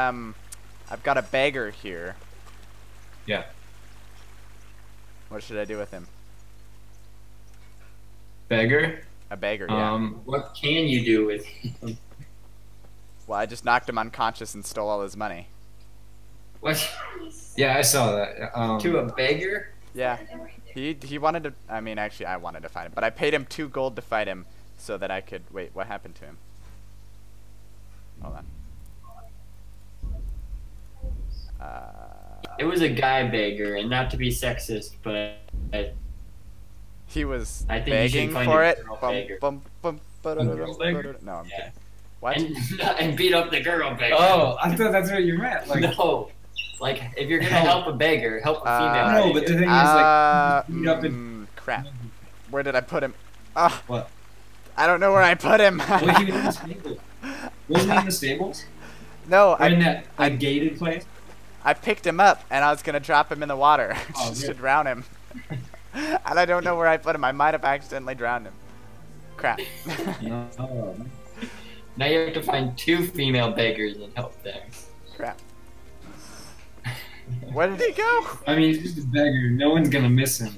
Speaker 1: I've got a beggar here.
Speaker 3: Yeah.
Speaker 1: What should I do with him?
Speaker 3: Beggar?
Speaker 1: A beggar, yeah.
Speaker 2: What can you do with him?
Speaker 1: Well, I just knocked him unconscious and stole all his money.
Speaker 2: What?
Speaker 3: Yeah, I saw that.
Speaker 2: To a beggar?
Speaker 1: Yeah. He wanted to. I mean, actually, I wanted to fight him, but I paid him 2 gold to fight him, so that I could. Wait, what happened to him? Hold on.
Speaker 2: It was a guy beggar, and not to be sexist, but
Speaker 1: he was
Speaker 2: I think
Speaker 1: begging for it. No, I'm
Speaker 2: yeah.
Speaker 1: kidding. What?
Speaker 2: And beat up the girl beggar.
Speaker 3: Oh, I thought that's what you meant.
Speaker 2: No. If you're gonna help a beggar, help a female.
Speaker 3: No, but the thing is, beat up and
Speaker 1: crap. Where did I put him? Oh,
Speaker 3: what?
Speaker 1: I don't know where I put him.
Speaker 3: Was he in the stables? Wasn't he in the stables?
Speaker 1: No,
Speaker 3: or in that gated place.
Speaker 1: I picked him up and I was gonna drop him in the water just to drown him. And I don't know where I put him. I might have accidentally drowned him. Crap.
Speaker 3: No.
Speaker 2: Now you have to find 2 female beggars and help them.
Speaker 1: Crap. Where did he go?
Speaker 3: I mean, he's just a beggar. No one's gonna miss him.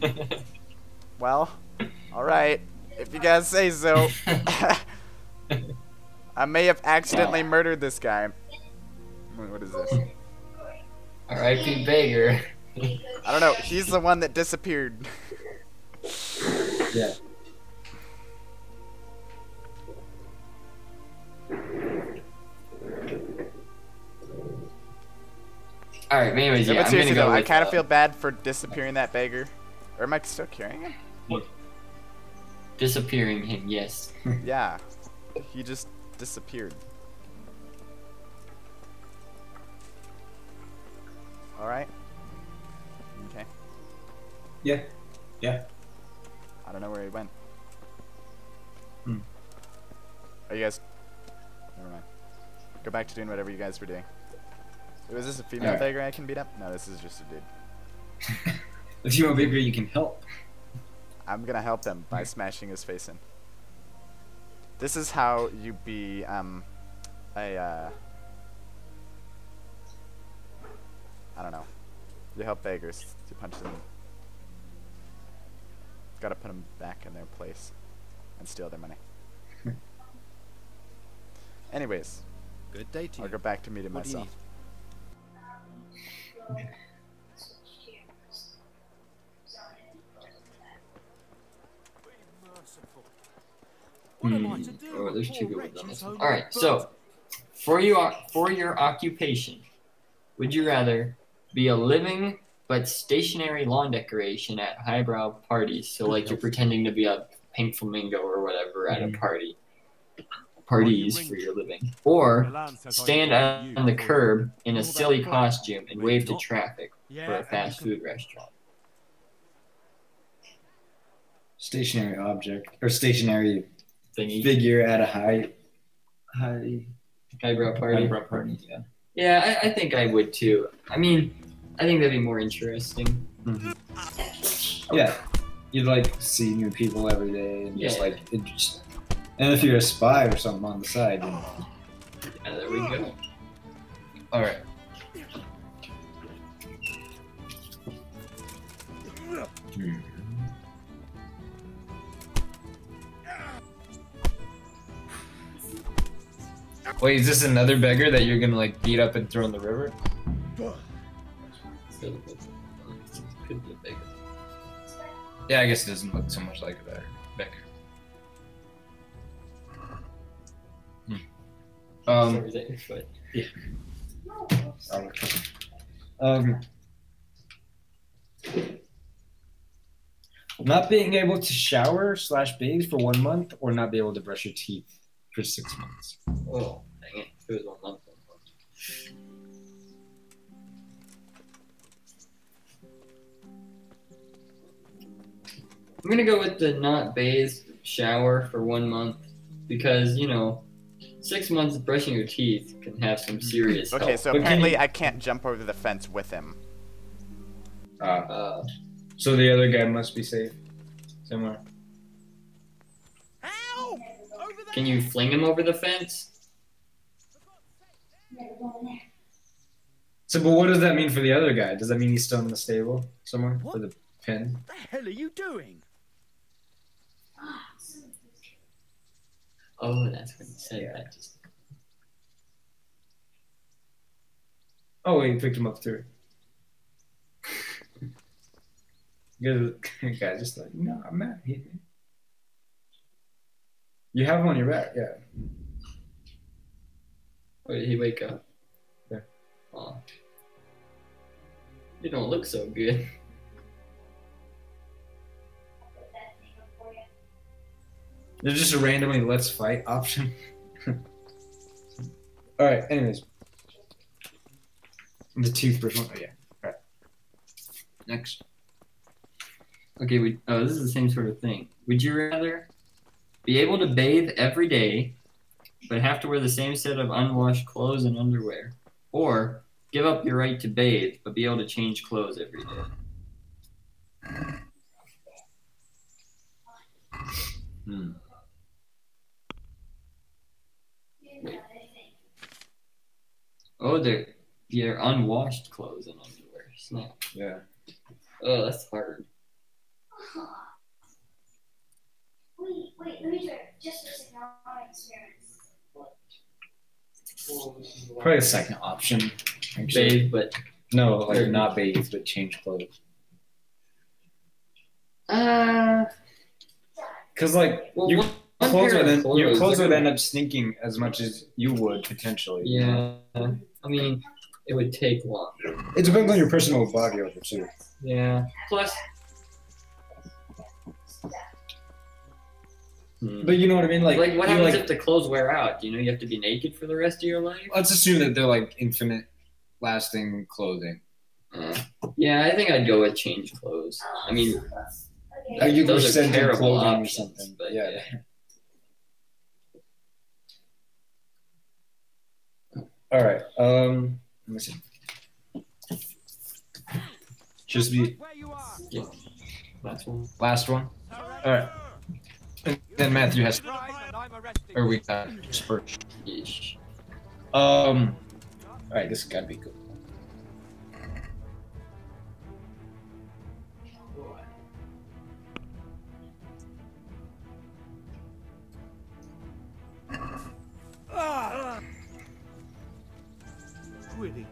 Speaker 1: Well, alright. If you guys say so. I may have accidentally murdered this guy. What is this?
Speaker 2: R.I.P. beggar.
Speaker 1: I don't know. He's the one that disappeared.
Speaker 3: Yeah.
Speaker 2: Alright, anyways, yeah, I'm gonna go with,
Speaker 1: I kind of feel bad for disappearing that beggar. Or am I still carrying him?
Speaker 2: Disappearing him, yes.
Speaker 1: Yeah. He just disappeared. Alright. Okay.
Speaker 3: Yeah. Yeah.
Speaker 1: I don't know where he went.
Speaker 3: Hmm.
Speaker 1: Are you guys... Never mind. Go back to doing whatever you guys were doing. Was this a female beggar I can beat up? No, this is just a dude.
Speaker 3: A female beggar you can help.
Speaker 1: I'm gonna help him by smashing his face in. This is how you be, I don't know. You help beggars. You punch them. Gotta put them back in their place and steal their money. Anyways,
Speaker 11: Good day to you.
Speaker 1: I'll go back to meeting
Speaker 11: What do you
Speaker 1: myself.
Speaker 8: What am I to do?
Speaker 2: Oh, there's two
Speaker 8: Poor
Speaker 2: good ones on
Speaker 8: wretch
Speaker 2: this
Speaker 8: is
Speaker 2: one.
Speaker 8: only
Speaker 2: Alright,
Speaker 8: burnt.
Speaker 2: so for your occupation, would you rather be a living but stationary lawn decoration at highbrow parties? So like you're pretending to be a pink flamingo or whatever at a party. Parties for your living. Or stand on the curb in a silly costume and wave to traffic for a fast food restaurant.
Speaker 3: Stationary object or stationary
Speaker 2: Thingy.
Speaker 3: figure at a
Speaker 2: Highbrow party.
Speaker 3: highbrow party. Yeah.
Speaker 2: Yeah, I think I would too. I mean, I think that'd be more interesting.
Speaker 3: Yeah. You'd like see new people every day and just
Speaker 2: Yeah.
Speaker 3: like and if you're a spy or something on the side, then
Speaker 2: Yeah, there we go.
Speaker 3: all right. Wait, is this another beggar that you're gonna like beat up and throw in the river?
Speaker 2: Could be a big.
Speaker 3: Yeah, I guess it doesn't look so much like a beggar.
Speaker 2: Sorry, is that your foot?
Speaker 3: Yeah. Um, not being able to shower / bathe for 1 month, or not be able to brush your teeth for 6 months.
Speaker 2: Oh, dang it. It was 1 month. I'm gonna go with the not bathe shower for 1 month because, 6 months brushing your teeth can have some serious
Speaker 1: Okay,
Speaker 2: help.
Speaker 1: so
Speaker 3: But
Speaker 1: apparently I can't jump over the fence with him.
Speaker 3: So the other guy must be safe somewhere.
Speaker 2: Can you fling him over the fence?
Speaker 3: So, but what does that mean for the other guy? Does that mean he's still in the stable somewhere for the pin?
Speaker 8: What the hell are you doing?
Speaker 2: Oh, that's what he said. That just...
Speaker 3: Oh, wait, you picked him up through. The guy just like, no, I'm mad. You have him on your back, yeah.
Speaker 2: Or did he wake up?
Speaker 3: Yeah.
Speaker 2: Oh. You don't look so good.
Speaker 3: There's just a randomly let's fight option. Alright, anyways. The toothbrush one. Oh, yeah. Alright. Next.
Speaker 2: Okay, this is the same sort of thing. Would you rather be able to bathe every day, but have to wear the same set of unwashed clothes and underwear? Or give up your right to bathe, but be able to change clothes every day? Oh, they're unwashed clothes and underwear. Snap.
Speaker 3: Yeah.
Speaker 2: Oh, that's hard.
Speaker 10: Wait, let me try. Just for a second, I want to experiment.
Speaker 3: Probably the second option. Actually.
Speaker 2: Bathe, but
Speaker 3: No, like not bathe, but change clothes. Because like
Speaker 2: well,
Speaker 3: your
Speaker 2: one
Speaker 3: clothes
Speaker 2: pair of
Speaker 3: your clothes
Speaker 2: they're
Speaker 3: would
Speaker 2: gonna-
Speaker 3: end up stinking as much as you would potentially.
Speaker 2: Yeah, I mean, it would take longer.
Speaker 3: It depends on your personal body odor too.
Speaker 2: Yeah. Plus,
Speaker 3: But you know what I mean? Like
Speaker 2: what happens if the clothes wear out? You know, you have to be naked for the rest of your life?
Speaker 3: Let's assume that they're like infinite lasting clothing.
Speaker 2: Yeah, I think I'd go with change clothes. I mean,
Speaker 3: you
Speaker 2: those are terrible
Speaker 3: clothing
Speaker 2: options,
Speaker 3: or something.
Speaker 2: but
Speaker 3: Yeah. All right. Let me see. Just be last one. All right. And then Matthew has, or we got Spurge. All right, this has got to be good.
Speaker 11: Really?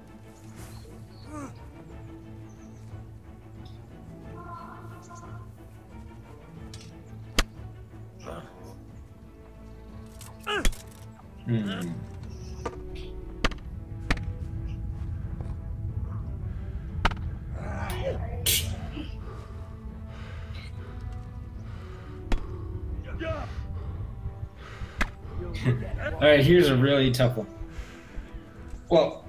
Speaker 3: All right, here's a really tough one. Well,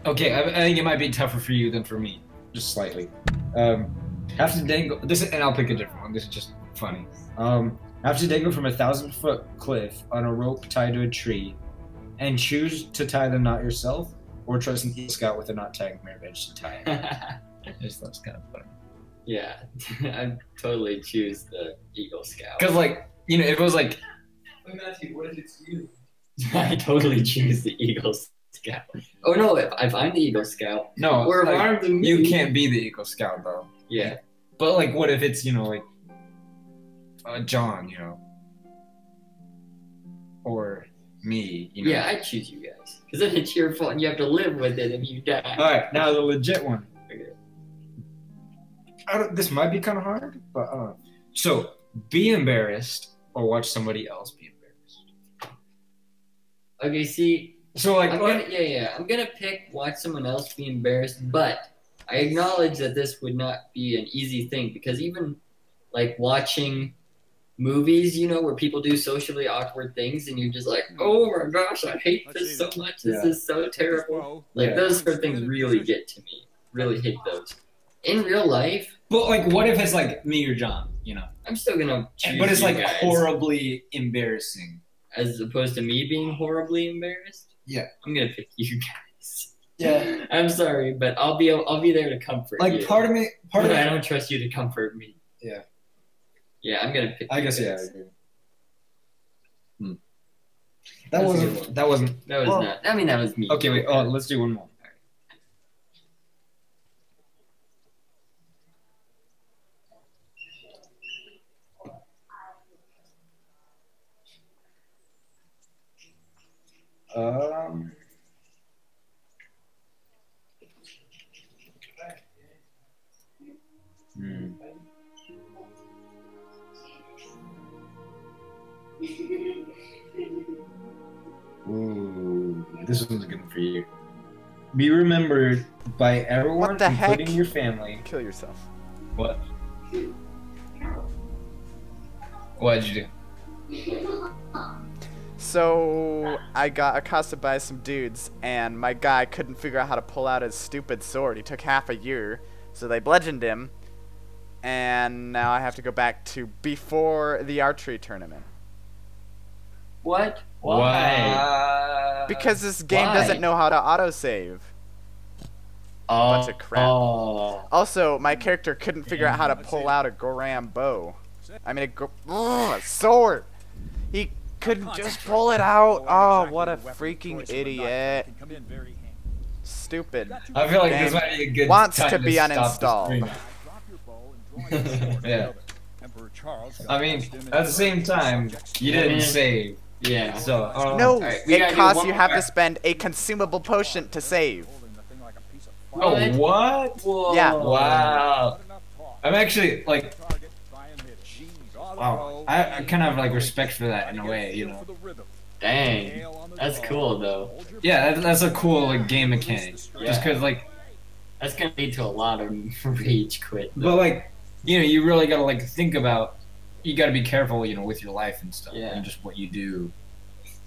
Speaker 3: okay, I think it might be tougher for you than for me, just slightly. Have to dangle this, and I'll pick a different one. This is just funny. Have to dangle from a 1,000-foot cliff on a rope tied to a tree, and choose to tie the knot yourself, or trust an Eagle Scout with a knot tag mirror edge to tie it. I just thought it was kind of funny.
Speaker 2: Yeah, I'd totally choose the Eagle Scout.
Speaker 3: Because, like, you know, if it was like,
Speaker 2: Matthew, what if it's you? I totally choose the Eagle Scout. Oh no, if I'm the Eagle Scout,
Speaker 3: no,
Speaker 2: we're
Speaker 3: like,
Speaker 2: armed and
Speaker 3: you can't be the Eagle Scout though.
Speaker 2: Yeah,
Speaker 3: but like, what if it's, you know, like John, you know, or me, you know?
Speaker 2: Yeah, I'd choose you guys because then it's your fault and you have to live with it if you die.
Speaker 3: All right, now the legit one.
Speaker 2: Okay.
Speaker 3: This might be kind of hard, but so be embarrassed or watch somebody else be embarrassed.
Speaker 2: Okay, see,
Speaker 3: so like,
Speaker 2: I'm gonna pick watch someone else be embarrassed, but I acknowledge that this would not be an easy thing because even like watching movies, you know, where people do socially awkward things and you're just like, oh my gosh, I hate this so much. This is so terrible. Like those sort of things really get to me. Really hate those. In real life.
Speaker 3: But like, what if it's like me or John, you know?
Speaker 2: I'm still gonna choose
Speaker 3: but it's
Speaker 2: you
Speaker 3: like
Speaker 2: guys.
Speaker 3: Horribly embarrassing.
Speaker 2: As opposed to me being horribly embarrassed?
Speaker 3: Yeah.
Speaker 2: I'm gonna pick you guys.
Speaker 3: Yeah.
Speaker 2: I'm sorry, but I'll be there to comfort you.
Speaker 3: Like part of me
Speaker 2: I don't trust you to comfort me.
Speaker 3: Yeah.
Speaker 2: Yeah, I'm gonna pick
Speaker 3: I guess
Speaker 2: you
Speaker 3: yeah, I
Speaker 2: guys.
Speaker 3: agree. That wasn't
Speaker 2: That was not. I mean that was me.
Speaker 3: Okay, wait, let's do one more. Ooh, this one's good for you. Be remembered by everyone,
Speaker 1: What the heck?
Speaker 3: including your family.
Speaker 1: Kill yourself.
Speaker 3: What? What did you do?
Speaker 1: So I got accosted by some dudes, and my guy couldn't figure out how to pull out his stupid sword. He took half a year, so they bludgeoned him, and now I have to go back to before the archery tournament.
Speaker 2: What? Why?
Speaker 1: Because this game doesn't know how to autosave. Bunch of crap. Also, my character couldn't figure out how to pull out a Goram bow. I mean, a sword. He couldn't just pull it out. Oh, what a freaking idiot. Stupid.
Speaker 3: I feel like this might be a good
Speaker 1: wants
Speaker 3: time
Speaker 1: to be
Speaker 3: stop the
Speaker 1: uninstalled.
Speaker 3: stream. Yeah. I mean, at the same time, you didn't save.
Speaker 2: Yeah.
Speaker 3: So
Speaker 1: no,
Speaker 2: right,
Speaker 1: it costs you have to spend a consumable potion to save.
Speaker 3: Oh, what?
Speaker 2: Whoa.
Speaker 1: Yeah.
Speaker 3: Wow. I'm actually like, wow. I kind of like respect for that in a way, you know.
Speaker 2: Dang, that's cool though.
Speaker 3: Yeah, that's a cool like game mechanic.
Speaker 2: Yeah.
Speaker 3: Just because like,
Speaker 2: that's gonna lead to a lot of rage quit.
Speaker 3: but like, you really gotta like think about. You gotta be careful, with your life and stuff, and just what you do.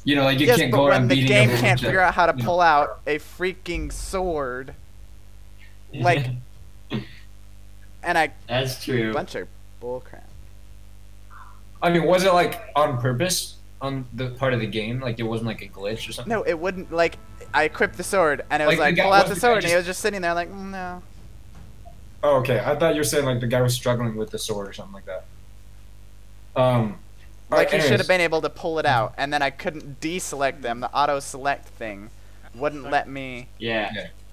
Speaker 3: Like you
Speaker 1: Yes,
Speaker 3: can't
Speaker 1: but
Speaker 3: go
Speaker 1: when
Speaker 3: around
Speaker 1: the
Speaker 3: beating
Speaker 1: game
Speaker 3: everyone
Speaker 1: can't
Speaker 3: to,
Speaker 1: figure out how to pull out a freaking sword, like, and I.
Speaker 2: That's true.
Speaker 1: Bunch of bullcrap.
Speaker 3: I mean, was it like on purpose on the part of the game? Like it wasn't like a glitch or something?
Speaker 1: No, it wouldn't. Like, I equipped the sword, and it was
Speaker 3: Like,
Speaker 1: like,
Speaker 3: the guy-
Speaker 1: pull out
Speaker 3: was
Speaker 1: the
Speaker 3: the guy
Speaker 1: sword, and he
Speaker 3: just-
Speaker 1: was just sitting there like, no.
Speaker 3: Oh, okay. I thought you were saying like the guy was struggling with the sword or something like that.
Speaker 1: Like, he
Speaker 3: anyways.
Speaker 1: should have been able to pull it out, and then I couldn't deselect them. The auto-select thing wouldn't let me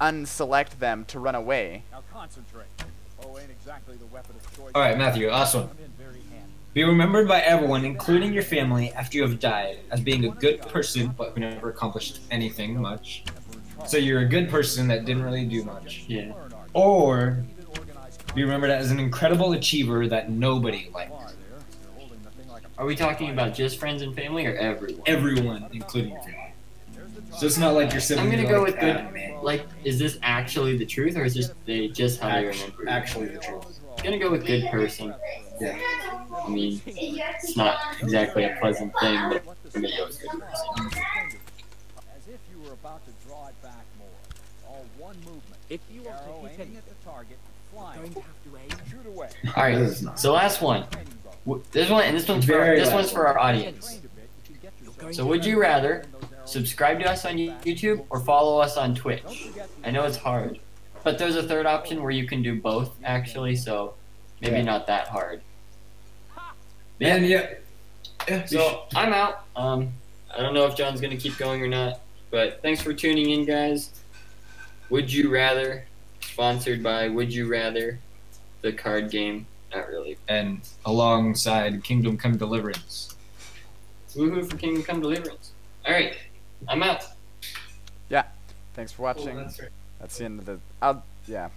Speaker 1: unselect them to run away.
Speaker 8: Now concentrate. Oh, ain't exactly the weapon of choice.
Speaker 3: All right, Matthew, last one. Be remembered by everyone, including your family, after you have died, as being a good person, but who never accomplished anything much. So you're a good person that didn't really do much.
Speaker 2: Yeah.
Speaker 3: Or be remembered as an incredible achiever that nobody liked.
Speaker 2: Are we talking about just friends and family or everyone?
Speaker 3: Everyone, including your family. So it's not like your siblings.
Speaker 2: I'm gonna
Speaker 3: are
Speaker 2: go
Speaker 3: like,
Speaker 2: with good.
Speaker 3: "Ah, man."
Speaker 2: Like, is this actually the truth, or is this they just how they remember? it?
Speaker 3: Actually, the truth.
Speaker 2: I'm gonna go with good person.
Speaker 3: Yeah.
Speaker 2: I mean, it's not exactly a pleasant thing, but I'm gonna go with good person.
Speaker 8: As if you were about to draw it back more. All one movement.
Speaker 7: If you want
Speaker 8: Arrow
Speaker 7: to hit
Speaker 8: aiming at the target, flying.
Speaker 7: going to have to aim.
Speaker 8: Shoot away.
Speaker 2: All right. So last one. This one's for our audience. So would you rather subscribe to us on YouTube or follow us on Twitch? I know it's hard, but there's a third option where you can do both actually, so maybe not that hard.
Speaker 3: And yeah.
Speaker 2: So I'm out. I don't know if John's gonna keep going or not, but thanks for tuning in, guys. Would You Rather, sponsored by Would You Rather, the card game. Not really.
Speaker 3: And alongside Kingdom Come Deliverance.
Speaker 2: Woohoo for Kingdom Come Deliverance. All right, I'm out.
Speaker 1: Yeah. Thanks for watching.
Speaker 2: Oh, that's right.
Speaker 1: That's the end of the. Yeah.